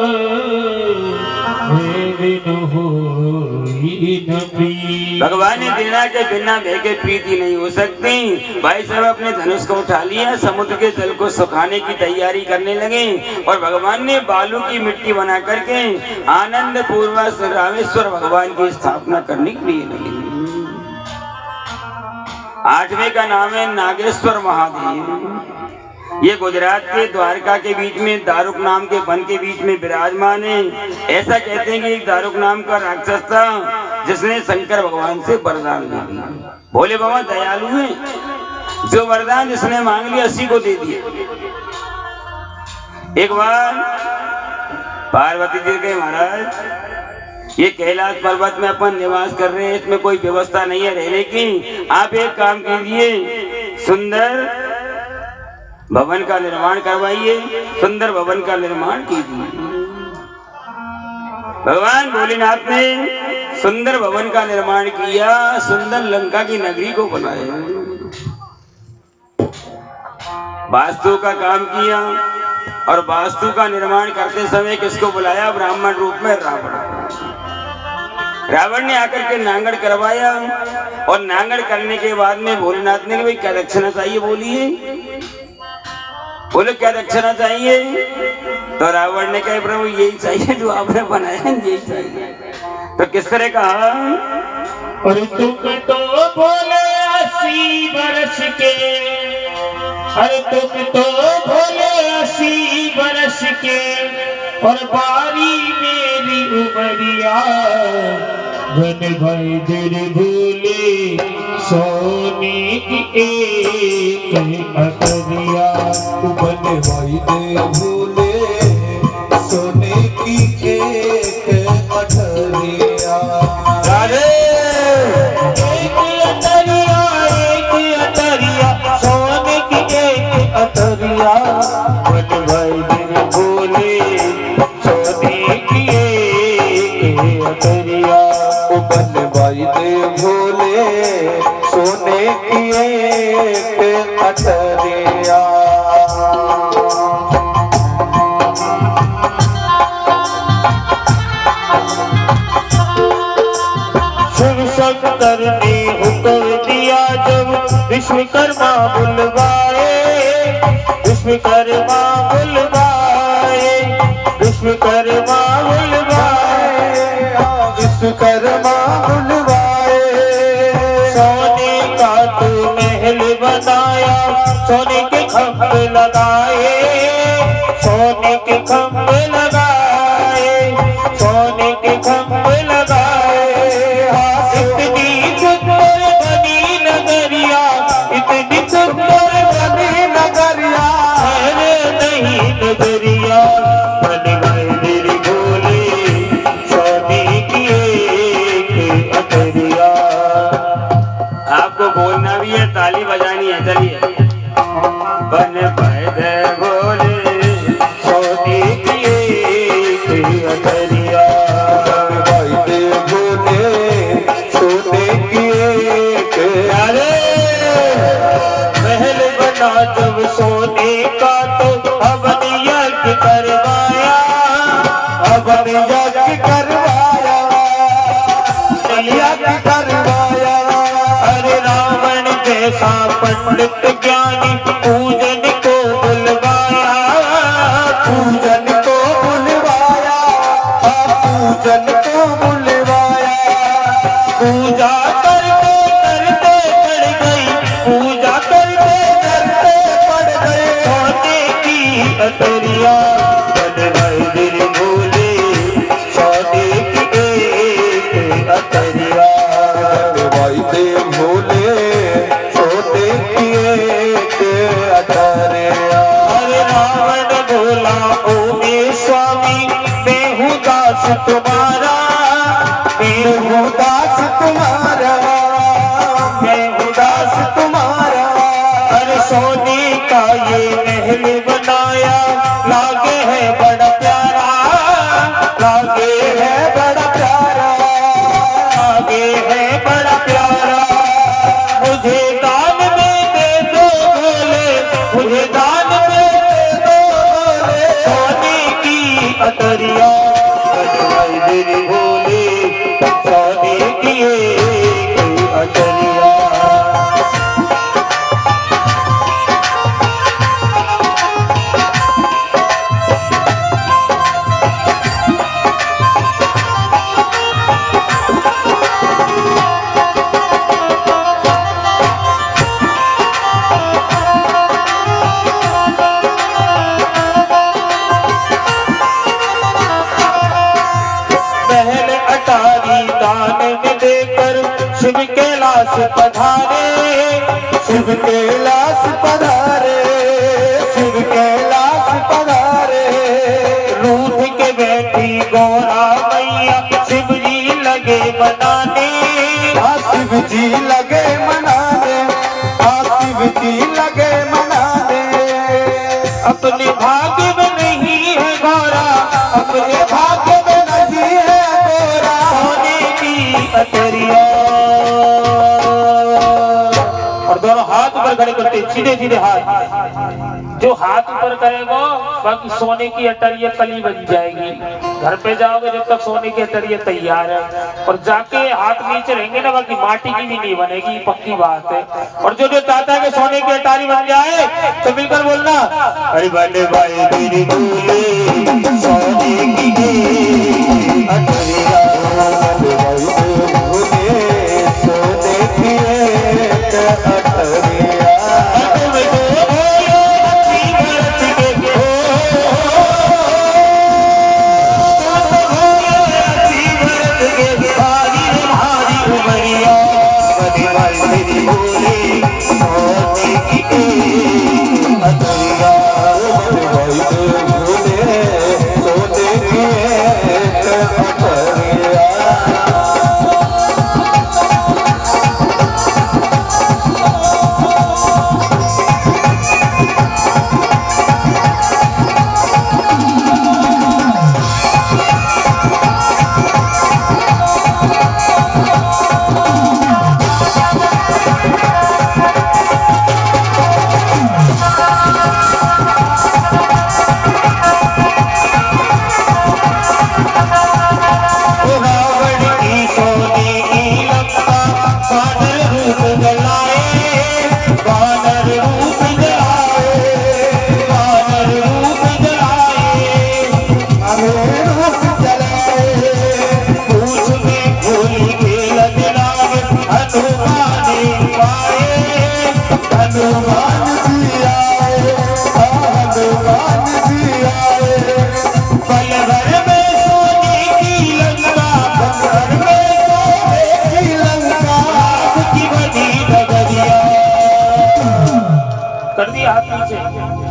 दिन होई न प्रीति। भगवान ने देना के बिना बह के प्रीति नहीं हो सकती। भाई साहब अपने धनुष को उठा लिया, समुद्र के जल को सुखाने की तैयारी करने लगे और भगवान ने बालू की मिट्टी बना करके आनंद पूर्वक रामेश्वर भगवान की स्थापना करने के लिए लगे। 8वें का नाम है नागेश्वर महादेव। ये गुजरात के द्वारका के बीच में दारुक नाम के वन के बीच में विराजमान है। ऐसा कहते हैं कि एक दारुक नाम का राक्षस था जिसने शंकर भगवान से वरदान ले लिया। भोले बाबा दयालु हैं, जो वरदान जिसने मांग लिया उसी को दे दिया। एक बार पार्वती जी के महाराज ये कैलाश पर्वत में अपन निवास कर रहे हैं, इसमें कोई व्यवस्था नहीं है रहने की। आप एक काम कीजिए, सुंदर भवन का निर्माण करवाइए, सुंदर भवन का निर्माण कीजिए। भगवान भोलेनाथ ने सुंदर भवन का निर्माण किया, सुंदर लंका की नगरी को बनाया, वास्तु का काम किया। और वास्तु का निर्माण करते समय किसको बुलाया? ब्राह्मण रूप में रावण। रावण ने आकर के नांगड़ करवाया और नांगड़ करने के बाद में भोलेनाथ ने भाई क्या दक्षिणा चाहिए बोलिए। बोले क्या दक्षिणा चाहिए? तो रावण ने कहा प्रभु यही चाहिए जो आपने बनाया, यही चाहिए। तो किस तरह कहा? और तुम तो बोले 80 बरस के, अरे तुम तो बोले 80 बरस के, और बारी मेरी उमरिया बन भाई दिल भूले सोने की एक अटरिया। बन भाई दे भूले सोने की एक अटरिया। एक अटरिया सोने की एक अटरिया, बन भाई दिल भूले सोने की एक अटरिया। बन भाई दे भूले सोने की एक अटरिया। शिव शंकर ने हुक्म दिया जब विश्वकर्मा बुलवाए, विश्वकर्मा बुलवाए, विश्वकर्मा बुलवाए, विश्वकर्मा बुलवाए। सोने का तू महल बनाया, सोने के खंभे लगाए, सोने के खंभे लगाए, सोने के खंभे लगाए। इतनी सुंदर बनी नगरिया, इतनी सुंदर बनी नगरिया, अरे नहीं नगरिया बन गए दिल भोले सोने की एक अटरिया। आपको बोलना भी है, ताली बजानी है, चलिए। बन पैदे भोले सोने की एक अटरिया। भाई दे भोले सोने की एक। अरे महल बना जब सोने का तो अग्नि यज्ञ करवाया, अग्नि यज्ञ करवाया, यज्ञ करवाया। अरे रावण जैसा पंडित ज्ञानी पूजन को बुलवाया, पूजन को बुलवाया, पूजन को बुलवाया। पूजा करते करते पड़ गई, पूजा करते करते पड़ गए सोने की अतरिया, बनवाई दिल भोले सोने की एक अतरिया। भाई देव भोले सोते किए के अतरिया। अरे रावण बोला ओ मेरे स्वामी मैं हूँ दास तुम्हारा, मैं हूँ दास तुम्हारा, मैं हूँ दास तुम्हारा। अरे सोने का ये महल बनाया, लागे है बड़ा प्यारा, लागे है बड़ा प्यारा, लागे है बड़ा प्यारा। मुझे दान में दे दो भोले, मुझे दान में दे दो भोले सोने की अतरिया, बनवाई मेरे भोले सोने की एक अतरिया। महल अटारी दान में देकर शिव कैलाश पधारे, शिव कैलाश पधारे, शिव कैलाश पधारे। रूठ के बैठी गौरा मैया शिव जी लगे बनाने, शिव जी लगे मनाने, शिव जी लगे मनाने। अपने भाग्य में नहीं है गौरा, अपने भाग्य भाग्य में नहीं है गोरा, सोने की अतरिया। और दोनों हाथ ऊपर खड़े करते सीधे सीधे हाथ, जो हाथ ऊपर करेगा बाकी सोने की अटरिया कली बन जाएगी। घर पे जाओगे जब तक सोने की अटरिया तैयार है, और जाके हाथ नीचे रहेंगे ना बाकी माटी की भी नहीं बनेगी, पक्की बात है। और जो जो चाहता है कि सोने की अटारी बन जाए तो मिलकर बोलना, अरे बने भाई तेरी भूले सोने की अटरिया। भोले सोने की एक अटरिया।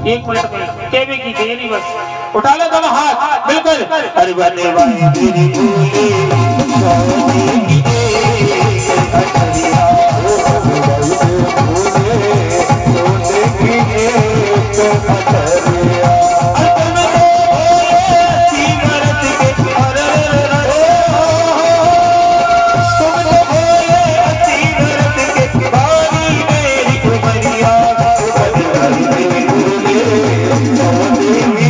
एक मिनट में केवी की देरी बस उठा लो दोनों हाथ बिल्कुल। अरे बने भाई तेरी भूले सोने की एक अटरिया, सोने की एक अटरिया। Thank you.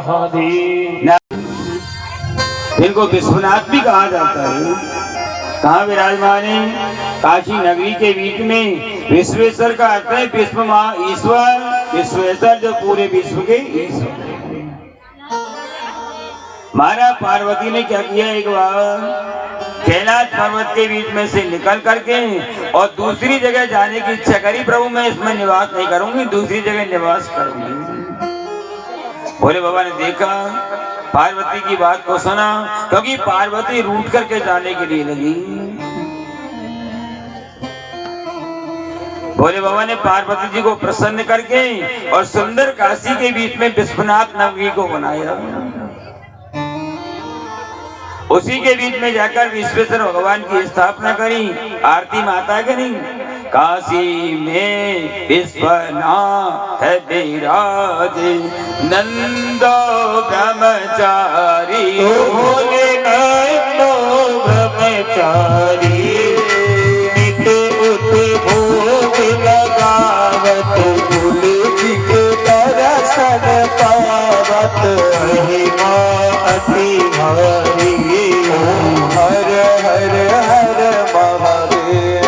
महादेव। इनको विश्वनाथ भी कहा जाता है। कहाँ विराजमान है? काशी नगरी के बीच में। विश्वेश्वर का अर्थ है विश्व ईश्वर, विश्वेश्वर जो पूरे विश्व के ईश्वर। मारा पार्वती ने क्या किया, एक बार कैलाश पर्वत के बीच में से निकल करके और दूसरी जगह जाने की इच्छा करी। प्रभु मैं इसमें निवास नहीं करूंगी, दूसरी जगह निवास करूंगी। भोले बाबा ने देखा, पार्वती की बात को सुना, क्योंकि पार्वती रूठ करके जाने के लिए लगी। भोले बाबा ने पार्वती जी को प्रसन्न करके और सुंदर काशी के बीच में विश्वनाथ नगरी को बनाया। उसी के बीच में जाकर विश्वेश्वर भगवान की स्थापना करी। आरती माता करी। काशी में विश्वनाथ विराजे, नंदो ब्रह्मचारी, भोले नंदो ब्रह्मचारी, नित उठ भोग लगावत, तुलसी के दर्शन पावत, महिमा अति भारी। हर हर हर महादेव।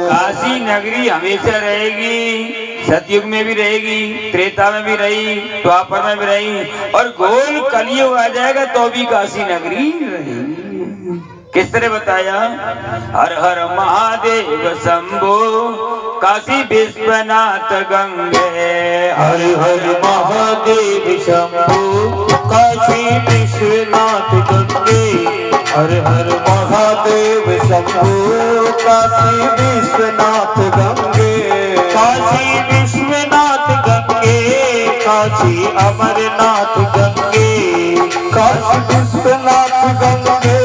काशी नगरी हमेशा रहेगी, सतयुग में भी रहेगी, त्रेता में भी रही, द्वापर में भी रही, और गोल कलयुग आ जाएगा तो भी काशी नगरी रहेगी। किस तरह बताया? हर हर महादेव शंभो, काशी विश्वनाथ गंगे। हर हर महादेव शंभो, काशी विश्वनाथ गंगे। हर हर महादेव शंभो, काशी विश्वनाथ गंगे। काशी विश्वनाथ गंगे, काशी अमरनाथ गंगे। काशी विश्वनाथ गंगे,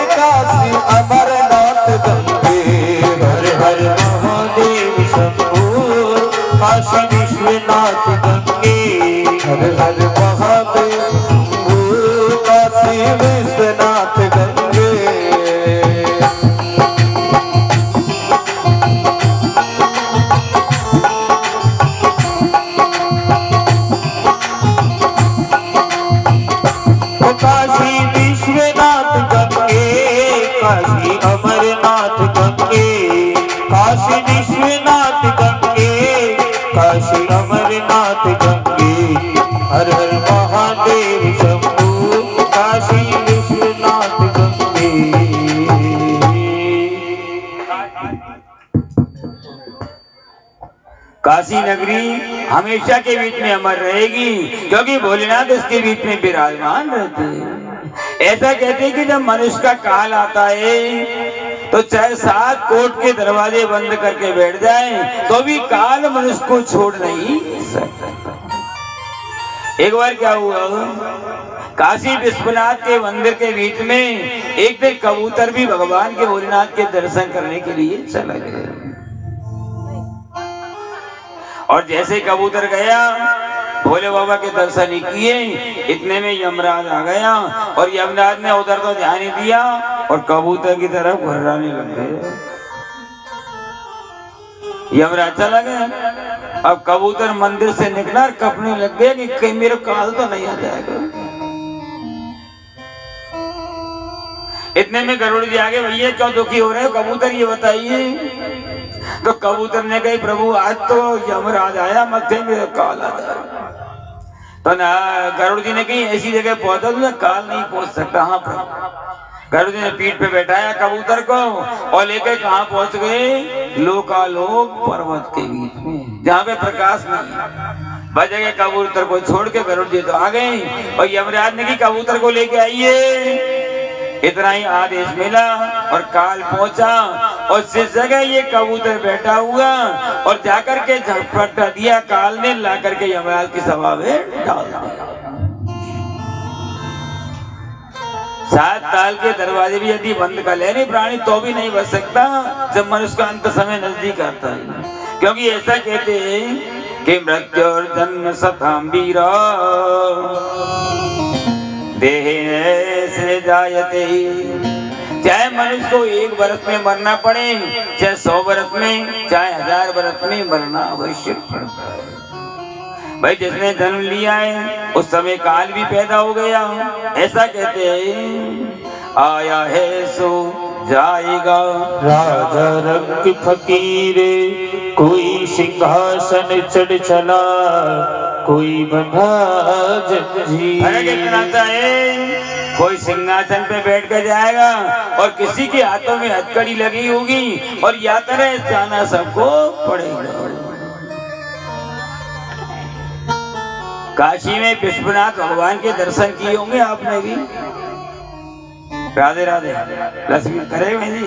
काशी अमरनाथ गंगे। हर हर महादेव शंभो, काशी विश्वनाथ गंगे। हर हर महादेव शंभो, काशी विश्वनाथ गंगे। काशी विश्वनाथ गंगे, काशी अमरनाथ गंगे। काशी विश्वनाथ गंगे, काशी अमरनाथ गंगे। हर हर महादेव शंभो, काशी विश्वनाथ गंगे। काशी नगरी हमेशा के बीच में अमर रहेगी, क्योंकि भोलेनाथ उसके बीच में विराजमान रहते हैं। ऐसा कहते हैं कि जब मनुष्य का काल आता है तो चाहे 7 कोट के दरवाजे बंद करके बैठ जाए तो भी काल मनुष्य को छोड़ नहीं सकता। एक बार क्या हुआ, काशी विश्वनाथ के मंदिर के बीच में एक दिन कबूतर भी भगवान के भोलेनाथ के दर्शन करने के लिए चला गया। और जैसे कबूतर गया, भोले बाबा के दर्शन ही किए, इतने में यमराज आ गया और यमराज ने उधर तो ध्यान ही दिया और कबूतर की तरफ घुर्राने लग गए। यमराज चला गया। अब कबूतर मंदिर से निकला और कपने लग गया कि कहीं मेरे काल तो नहीं आ जाएगा। इतने में गरुड़ जी आगे, भैया क्यों दुखी हो रहे हो कबूतर, ये बताइए। तो कबूतर ने कही, प्रभु आज तो यमराज आया, मध्य में काल आ जाए। तो ना गरुड़ जी ने कही, ऐसी जगह पहुंचा तो काल नहीं पहुंच सकता। हाँ प्रभु। गरुड़ जी ने पीठ पे बैठाया कबूतर को और लेकर कहाँ पहुंच गए? लोकालोक पर्वत के बीच में, जहाँ पे प्रकाश नहीं। बच गए कबूतर को छोड़ के गरुड़ जी तो आ गए और यमराज ने की कबूतर को लेके आइए। इतना ही आदेश मिला और काल पहुंचा और जिस जगह ये कबूतर बैठा हुआ और जाकर के झपटा दिया काल ने, ला करके यमराज की सभा में डाल दिया। 7 ताल के दरवाजे भी यदि बंद कर ले प्राणी तो भी नहीं बच सकता जब मनुष्य का अंत समय नजदीक आता है। क्योंकि ऐसा कहते हैं कि मृत्युर्जन्म शतम् वीरा देहे से जायते। चाहे मनुष्य को 1 वर्ष में मरना पड़े, चाहे 100 वर्ष में, चाहे 1000 वर्ष में मरना अवश्य पड़ता है। भाई जिसने जन्म लिया है उस समय काल भी पैदा हो गया। ऐसा कहते हैं आया है सो जाएगा। राजा रंग फकीरे कोई सिंहासन चढ़ चला, कोई बंधा जंजीर। फर्क इतना सा है, कोई सिंहासन पे बैठ कर जाएगा और किसी के हाथों में हथकड़ी लगी होगी और यात्रा जाना सबको पड़ेगा। काशी में विश्वनाथ भगवान के दर्शन किए होंगे आपने भी। राधे राधे लक्ष्मी करे जी।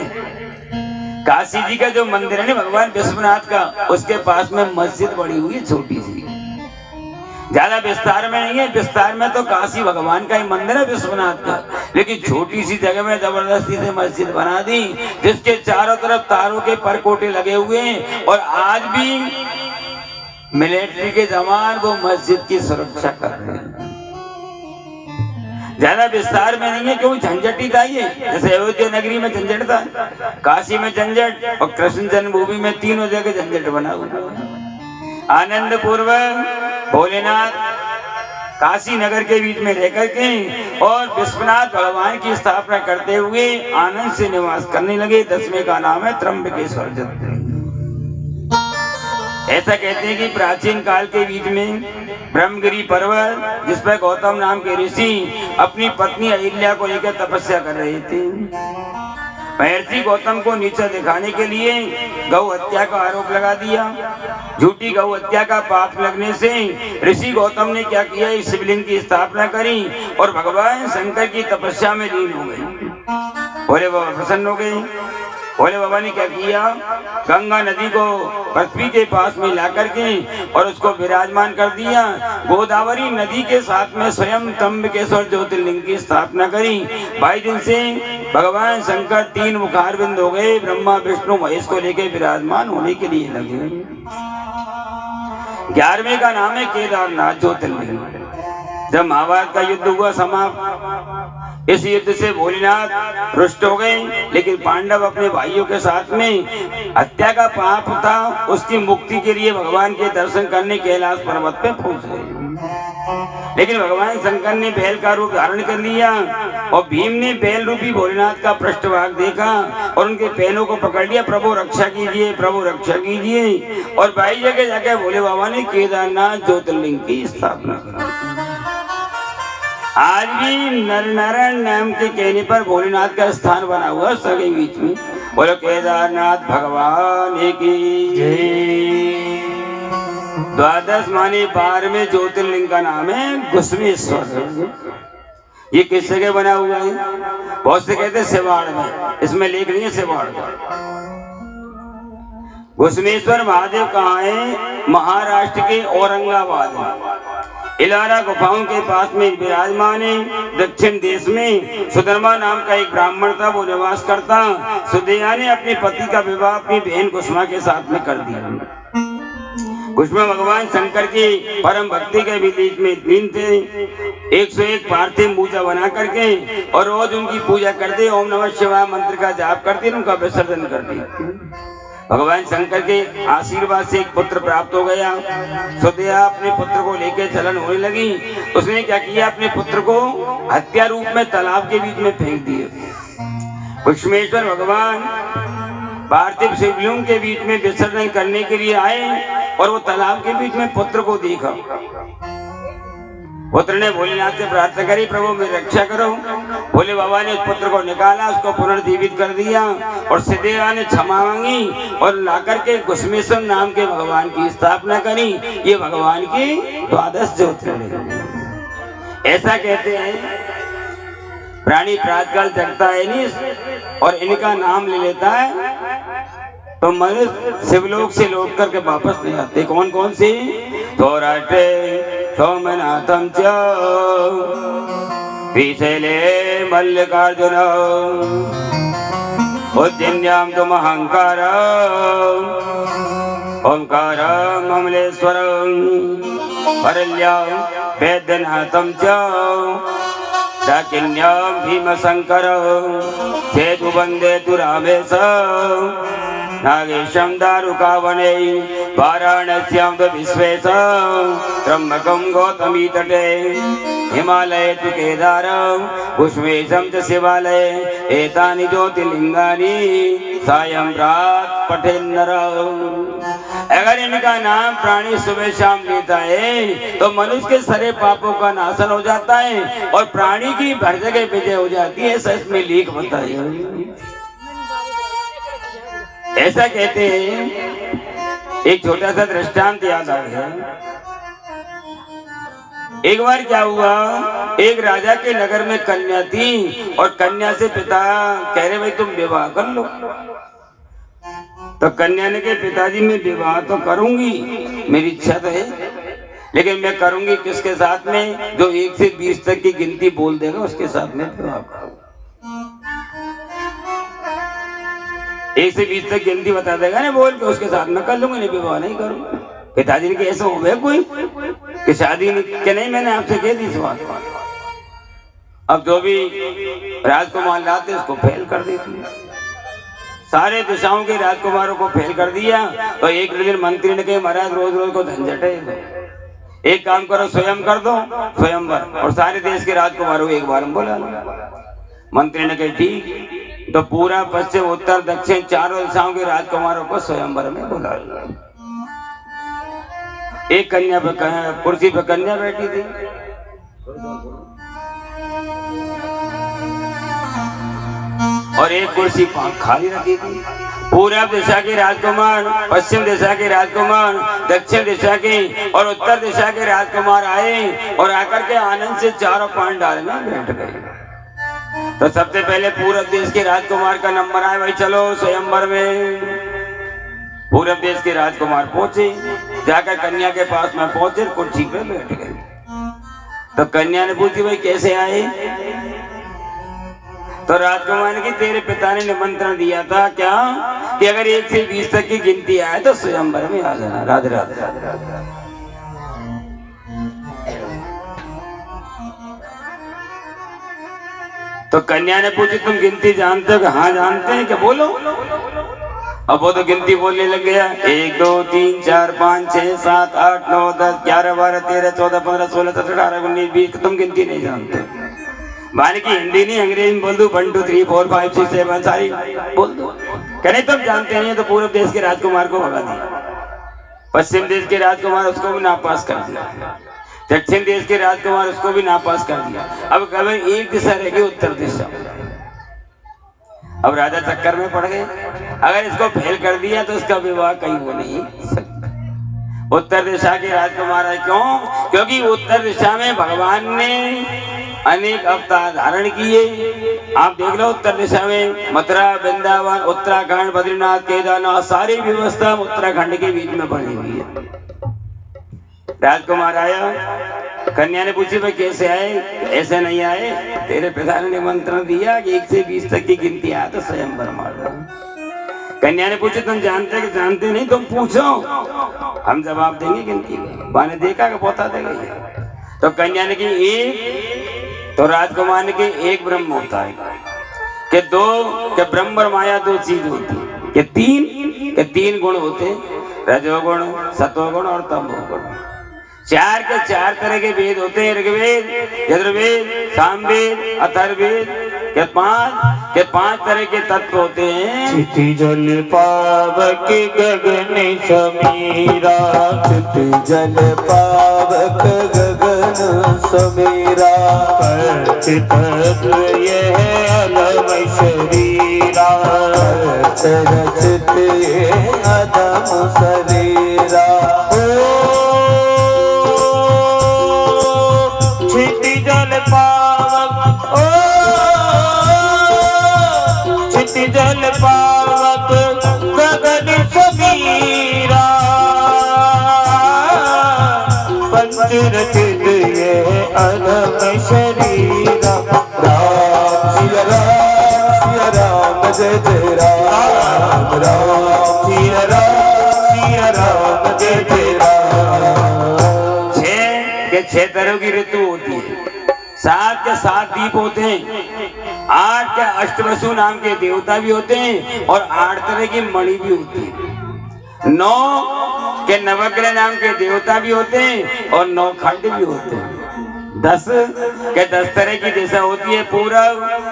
काशी जी का जो मंदिर है ना भगवान विश्वनाथ का, उसके पास में मस्जिद बड़ी हुई है छोटी सी, ज्यादा विस्तार में नहीं है। विस्तार में तो काशी भगवान का ही मंदिर है विश्वनाथ का, लेकिन छोटी सी जगह में जबरदस्ती से मस्जिद बना दी, जिसके चारों तरफ तारों के परकोटे लगे हुए हैं और आज भी मिलिट्री के जवान वो मस्जिद की सुरक्षा कर रहे हैं। ज्यादा विस्तार में नहीं है, क्यों झंझट ही था ये। जैसे अयोध्या नगरी में झंझट था, काशी में झंझट और कृष्ण जन्मभूमि में तीनों जगह झंझट बना हुआ। आनंद पूर्वक भोलेनाथ काशी नगर के बीच में रह करके और विश्वनाथ भगवान की स्थापना करते हुए आनंद से निवास करने लगे। 10वें का नाम है त्र्यंबकेश्वर जत्रे। ऐसा कहते हैं कि प्राचीन काल के बीच में ब्रह्मगिरी पर्वत, जिस पर गौतम नाम के ऋषि अपनी पत्नी अहिल्या को लेकर तपस्या कर रहे थे। महर्षि गौतम को नीचा दिखाने के लिए गौ हत्या का आरोप लगा दिया। झूठी गौ हत्या का पाप लगने से ऋषि गौतम ने क्या किया, इस शिवलिंग की स्थापना करी और भगवान शंकर की तपस्या में लीन हो गए। भोले बाबा प्रसन्न हो गए। भोले बाबा ने क्या किया, गंगा नदी को पृथ्वी के पास में ला करके और उसको विराजमान कर दिया। गोदावरी नदी के साथ में स्वयं त्र्यंबकेश्वर ज्योतिर्लिंग की स्थापना करी। 22 दिन से भगवान शंकर 3 मुखारबिंद हो गए, ब्रह्मा विष्णु महेश को लेकर विराजमान होने के लिए लगे। 11वें का नाम है केदारनाथ ज्योतिर्लिंग। जब महाभारत का युद्ध हुआ समाप्त, इस युद्ध से भोलेनाथ रुष्ट हो गए, लेकिन पांडव अपने भाइयों के साथ में हत्या का पाप था, उसकी मुक्ति के लिए भगवान के दर्शन करने कैलाश पर्वत पे पहुंच गए। लेकिन भगवान शंकर ने बैल का रूप धारण कर लिया और भीम ने बैल रूपी भोलेनाथ का पृष्ठभाग देखा और उनके पैरों को पकड़ लिया, प्रभु रक्षा कीजिए, प्रभु रक्षा कीजिए। और 22 जगह जाकर भोले बाबा ने केदारनाथ ज्योतिर्लिंग की स्थापना की। आज भी नर नारायण नाम के कहने पर भोलेनाथ का स्थान बना हुआ सगे बीच में। बोलो केदारनाथ भगवान की जय। 12 माने 12वें ज्योतिर्लिंग का नाम है घुसमेश्वर। ये किस जगह बना हुआ है? बहुत से कहते हैं सिवाड़ में, इसमें लेख नहीं है सिवाड़ का। घुसमेश्वर महादेव कहाँ है? महाराष्ट्र के औरंगाबाद में इलारा गुफाओं के पास में विराजमान है। दक्षिण देश में सुधर्मा नाम का एक ब्राह्मण था, वो निवास करता। सुदैया ने अपने पति का विवाह अपनी बहन कुसुमा के साथ में कर दिया। कुसुमा भगवान शंकर की परम भक्ति के बीच में लीन थे। 101 पार्थिव पूजा बना करके और रोज उनकी पूजा करते, ओम नमः शिवाय मंत्र का जाप करते, उनका विसर्जन करते। भगवान शंकर के आशीर्वाद से एक पुत्र प्राप्त हो गया। सुदैया अपने पुत्र को लेकर चलन होने लगी। उसने क्या किया, अपने पुत्र को हत्या रूप में तालाब के बीच में फेंक दिया। घुसमेश्वर भगवान पार्थिव शिवलिंग के बीच में विसर्जन करने के लिए आए और वो तालाब के बीच में पुत्र को देखा। पुत्र ने भोलेनाथ से प्रार्थना करी, प्रभु मेरी रक्षा करो। भोले बाबा ने उस पुत्र को निकाला, उसको पुनर्जीवित कर दिया और सुदैया ने क्षमा मांगी और लाकर के घुसमेश्वर नाम के भगवान की स्थापना करी। ये भगवान की 12 ज्योतिर्लिंग। ऐसा कहते हैं प्राणी प्रातकाल जगता है नहीं और इनका नाम ले लेता है तो मनुष्य शिवलोक से लौट करके वापस नहीं आते। कौन कौन से? थोराटे सोमनाथम च विशैले मल्लिकार्जुन उज्जैन्यां तु महंकार ओंकारं अमलेश्वरं परल्यां वैद्यनाथं च दाकिन्यां भीमशंकरं सेतु वन्दे तु रामेश नागेशं दारुकावने वाराणस्यां तु विश्वेशं त्र्यम्बकं गौतमी तटे हिमालये तु केदारं कुष्मेशं च शिवालये एतानि ज्योतिर्लिंगानि सायं प्रातः पठेन्नरः। अगर इनका नाम प्राणी सुबह शाम लेता है तो मनुष्य के सारे पापों का नाशन हो जाता है और प्राणी की हर जगह विजय हो जाती है। ऐसा इसमें लेख बताया। ऐसा कहते हैं। एक छोटा सा दृष्टांत याद आ गया। एक बार क्या हुआ, एक राजा के नगर में कन्या थी और कन्या से पिता कह रहे भाई तुम विवाह कर लो। तो कन्या ने कहा पिताजी मैं विवाह तो करूंगी, मेरी इच्छा तो है, लेकिन मैं करूंगी किसके साथ में? जो 1 से 20 तक की गिनती बोल देगा उसके साथ में विवाह करूंगा। 1 से 20 तक गिनती बता देगा ना बोल के उसके साथ में कर लूंगा, नहीं विवाह नहीं करूंगा। पिताजी ने कहा ऐसा हो गया कोई कि शादी के नहीं, मैंने आपसे कह दी इस बात। अब जो भी राजकुमार लाते उसको फेल कर देती, सारे दिशाओं के राजकुमारों को फेल कर दिया। तो एक दिन मंत्री ने कहा महाराज रोज रोज को झंझट है, एक काम करो स्वयं कर दो स्वयंवर और सारे देश के राजकुमारों को एक बार हम बुला लो। मंत्री ने कहा ठीक। तो पूरा पश्चिम उत्तर दक्षिण चारों दिशाओं के राजकुमारों को स्वयंवर में बुला लो। एक कन्या पे कुर्सी पे कन्या बैठी थी, और एक कुर्सी खाली रखी थी। पूर्व दिशा के राजकुमार, पश्चिम दिशा के राजकुमार, दक्षिण दिशा के और उत्तर दिशा के राजकुमार आए और आकर के आनंद से चारों पांडाल में बैठ गए। तो सबसे पहले पूर्व देश के राजकुमार का नंबर आया, भाई चलो स्वयंवर में। पूर्व देश के राजकुमार पहुंचे, जाकर कन्या के पास में पहुंचे, कुर्सी पे बैठ गए। तो कन्या ने पूछी भाई कैसे आए? तो राजकुमार की तेरे पिता ने निमंत्रण दिया था क्या कि अगर 1 से 20 तक की गिनती आए तो स्वयंवर में आ जाना। राधे राधे राधे राधे। तो कन्या ने पूछी तुम गिनती जानते हो? कि हाँ जानते हैं। क्या बोलो? अब वो तो गिनती बोलने लग गया। 1 2 3 4 5 6 7 8 9 10 11 12 13 14 15 16 17 18 19 20। तुम गिनती नहीं जानते। माने की हिंदी नहीं अंग्रेजी में बोल दू 1 2 3 4 5 6 7 सारी बोल दो। कहने तुम जानते नहीं। तो पूर्व देश के राजकुमार को भगा दिया, पश्चिम देश के राजकुमार उसको भी नापास कर दिया, दक्षिण देश के राजकुमार उसको भी नापास कर दिया। अब कभी एक दिशा रह गई उत्तर दिशा। अब राजा चक्कर में पड़ गए, अगर इसको फेल कर दिया तो इसका विवाह कहीं हो नहीं सकता। उत्तर दिशा के राजकुमार है, क्यों? क्योंकि उत्तर दिशा में भगवान ने अनेक अवतार धारण किए। आप देख लो उत्तर दिशा में मथुरा, वृंदावन, उत्तराखंड, बद्रीनाथ, केदारनाथ, सारी व्यवस्था उत्तराखंड के बीच में बनी हुई है। राजकुमार आया, कन्या ने पूछी भाई कैसे आए? ऐसे नहीं आए, तेरे पिता ने निमंत्रण दिया कि 1 से 20 तक की गिनती आया तो स्वयंवर मार दो। कन्या ने पूछी तुम जानते कि जानते नहीं? तुम पूछो, हम जवाब देंगे गिनती का। बाने देखा कि बता देगा। तो कन्या ने की 1, तो राजकुमार ने की 1 ब्रह्म होता है, कि 2 के ब्रह्म और माया 2 चीज होती है, कि 3 गुण होते, रजोगुण, सतोगुण और तमोगुण। 4 के 4 तरह के वेद होते हैं, ऋग्वेद, यजुर्वेद, सामवेद, अथर्ववेद, के 5 तरह के तत्व होते हैं। चिति जल पावक गगन समीरा, चिति जल पावक गगन समीरा, तत्व यह अलम शरीरा, रचित अदम शरीरा। चिति जल पावक, चिति जल पावक गगन समीरा, पंचरचित ये अलम शरीरा। राम सिया राम जय जय राम, राम सिया राम जय जय राम। 6 तरह की ऋतु होती है, 7 के 7 दीप होते हैं, 8 के अष्टवसु नाम के देवता भी होते हैं और 8 तरह की मणि भी होती है। 9 कि नवग्रह नाम के देवता भी होते हैं और 9 खंड भी होते हैं। 10 के 10 तरह की दिशा होती है, पूर्व,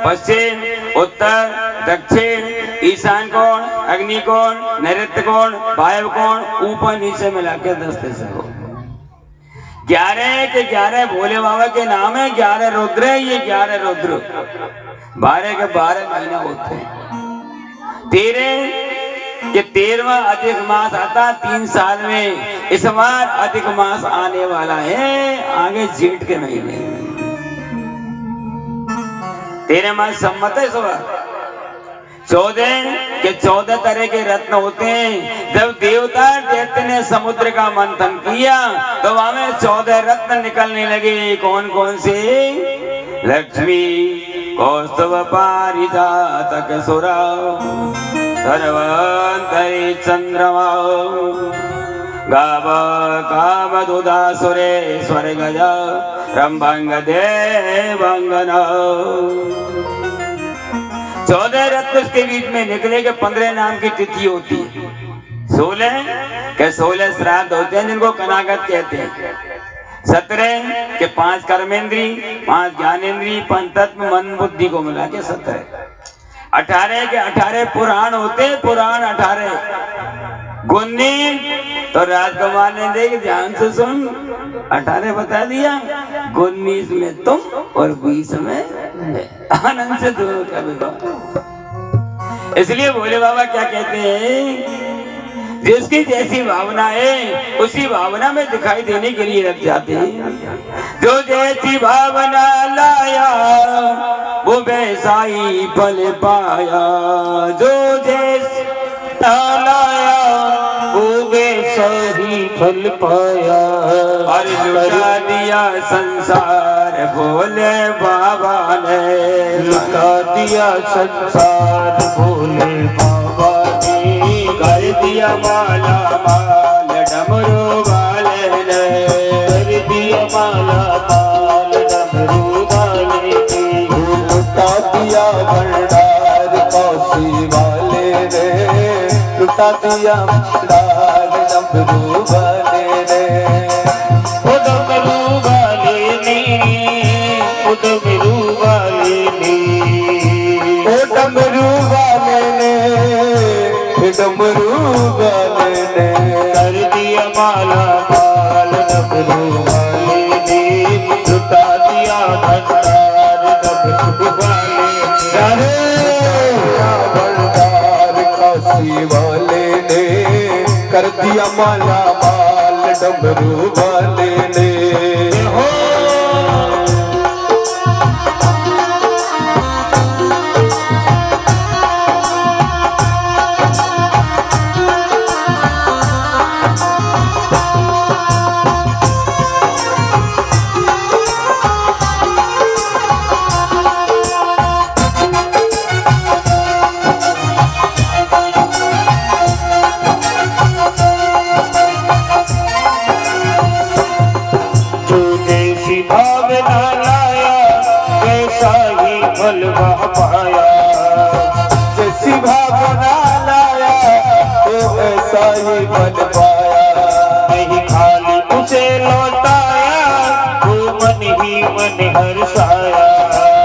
पश्चिम, उत्तर, दक्षिण, ईशान कोण, अग्नि कोण, नैऋत्य कोण, वायु कोण, ऊपर नीचे मिला के 10 दिशा हो। 11 के 11 भोले बाबा के नाम है, 11 रुद्र है, ये 11 रुद्र। 12 के 12 महीना होते हैं। 13 कि 13वां अधिक मास आता 3 साल में। इस बार अधिक मास आने वाला है आगे जेठ के महीने। 13 मास सम्मत है इस बार। 14 के 14 तरह के रत्न होते हैं। जब देवता दैत्य ने समुद्र का मंथन किया तो वहां में 14 रत्न निकलने लगे। कौन कौन से? लक्ष्मी, कौस्तुभ, पारिजातक, सुरा, धन्वन्तरि, चंद्रमा, गाव, कामदुदा, सुरेश्वर, गज, रंभंग, देवांगन। 14 रत्न के बीच में निकले के 15 नाम की तिथि होती है। 16 के 16 श्राद्ध होते हैं जिनको कनागत कहते हैं। 17 के 5 कर्मेंद्री, 5 ज्ञानेंद्री, पंचतत्व, मन बुद्धि को मिला के 17। 18 के 18 पुराण होते, पुराण 18। 19 तो राजकुमार ने देख ध्यान से सुन, 18 बता दिया। 19 में तुम और 20 में आनंद से दोनों का विवाह। इसलिए भोले बाबा क्या कहते हैं, जिसकी जैसी भावना है उसी भावना में दिखाई देने के लिए लग जाते हैं। जो जैसी भावना लाया वो वैसा ही फल पाया। जो जैसा लाया वो वैसा ही फल पाया। और लुटा दिया संसार भोले बाबा ने। लुटा दिया संसार भोले बाबा ने। कर दिया माला माल डमरू वाले ने। कर दिया माला माल डमरू वाले ने। लुटा दिया भंडार कौसी वाले ने। लुटा दिया भंडार डमरू वाले ने। ओ डमरू वाले ने, ओ डमरू वाले ने, ओ डमरू वाले ने, डमरू वाले ने। कर दिया माला माल डमरू वाले ने। लुटा दिया भंडार डमरू वाले ने। भंडार काशी वाले ने। कर दिया माला माल डमरू वाले ने। भावना लाया वैसा ही फल वह पाया। जैसी भावना लाया तो ऐसा ही बन पाया। नहीं खाली उसे लौटाया वो मन ही मन हर्षाया।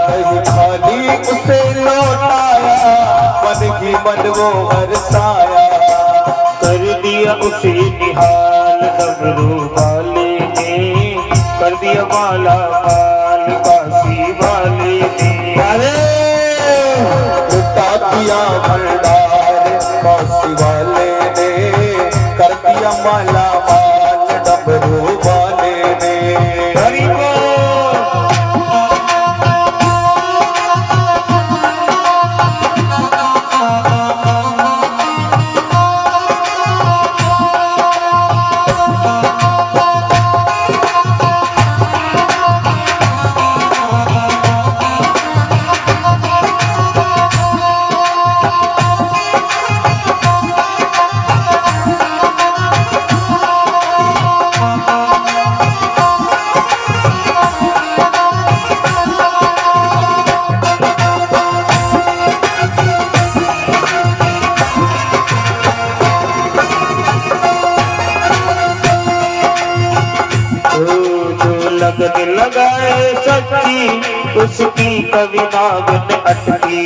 नहीं खाली उसे लौटाया मन ही मन वो हर्षाया। कर दिया उसे निहाल डमरू वाले ने। कर दिया माला माल काशी वाले ने। अरे लुटा दिया भंडार काशी वाले ने। कर दिया माला माल डमरू वाले ने। हरि बोल। की उसकी कभी नागन अटकी।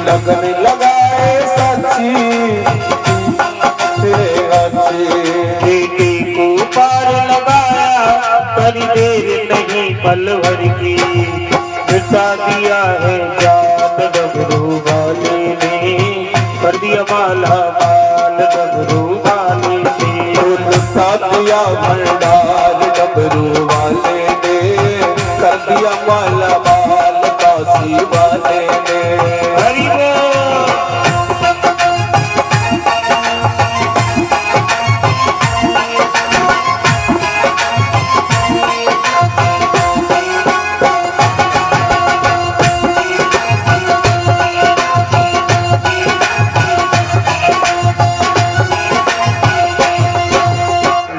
लगन लगाए सच्ची से अच्छी, बेटी को पार लगाया कर देर नहीं पल भर की। मिटा दिया है जान डमरू वाले ने, कर दिया माला माल डमरू वाले ने। दिया भंडार डमरू वाले ने, कर दिया माला माल काशी वाले ने। हरि बोल।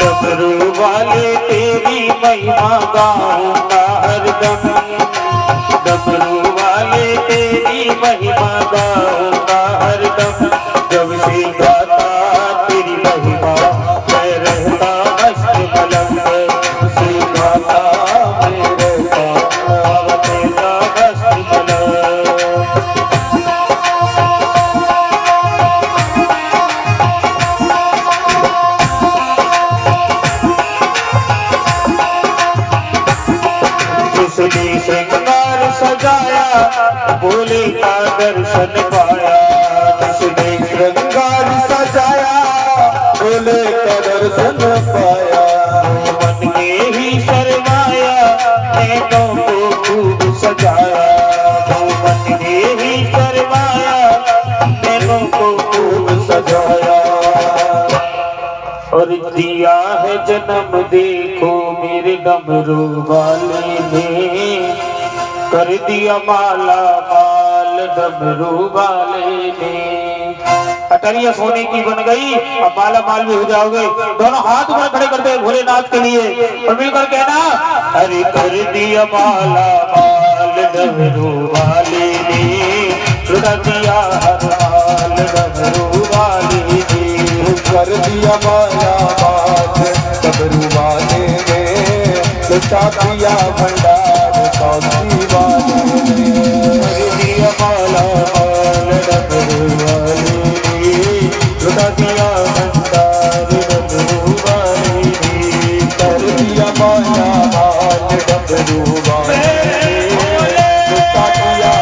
डमरू वाले तेरी महिमा गाऊंगा हरदम। डमरू वाले तेरी महिमा गाऊंगा हरदम। जब से गाता तेरी महिमा मैं रहता मस्त मलंग। से गाता मेरे रहता मस्त मलंग। जिसने श्रृंगार सजाया भोले का दर्शन पाया। जिसने श्रृंगार सजाया भोले का दर्शन पाया। मन के ही शर्माया नैनों को खूब सजाया। मन के ही शर्माया नैनों को खूब सजाया। और दिया है जन्म देखो मेरे डमरू वाले ने, कर दिया माला माल डमरू वाले ने। अटरिया सोने की बन गई, अब माला माल भी हो जाओगे। दोनों हाथ ऊपर खड़े करते हैं भोलेनाथ के लिए और मिलकर कहना, अरे कर दिया माला माल डमरू वाले ने, लुटा दिया हर माल डमरू वाले ने। कर दिया माला माल डमरू वाले ने, लुटा दिया भंडार काशी वाले ने। कर दिया माला माल डमरू वाले ने, लुटा दिया भंडार डमरू वाले ने। कर दिया माला माल डमरू वाले ने, लुटा दिया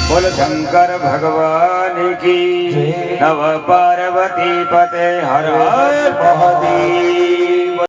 बोल शंकर भगवान की, नव पार्वती पते हर हर महादेव।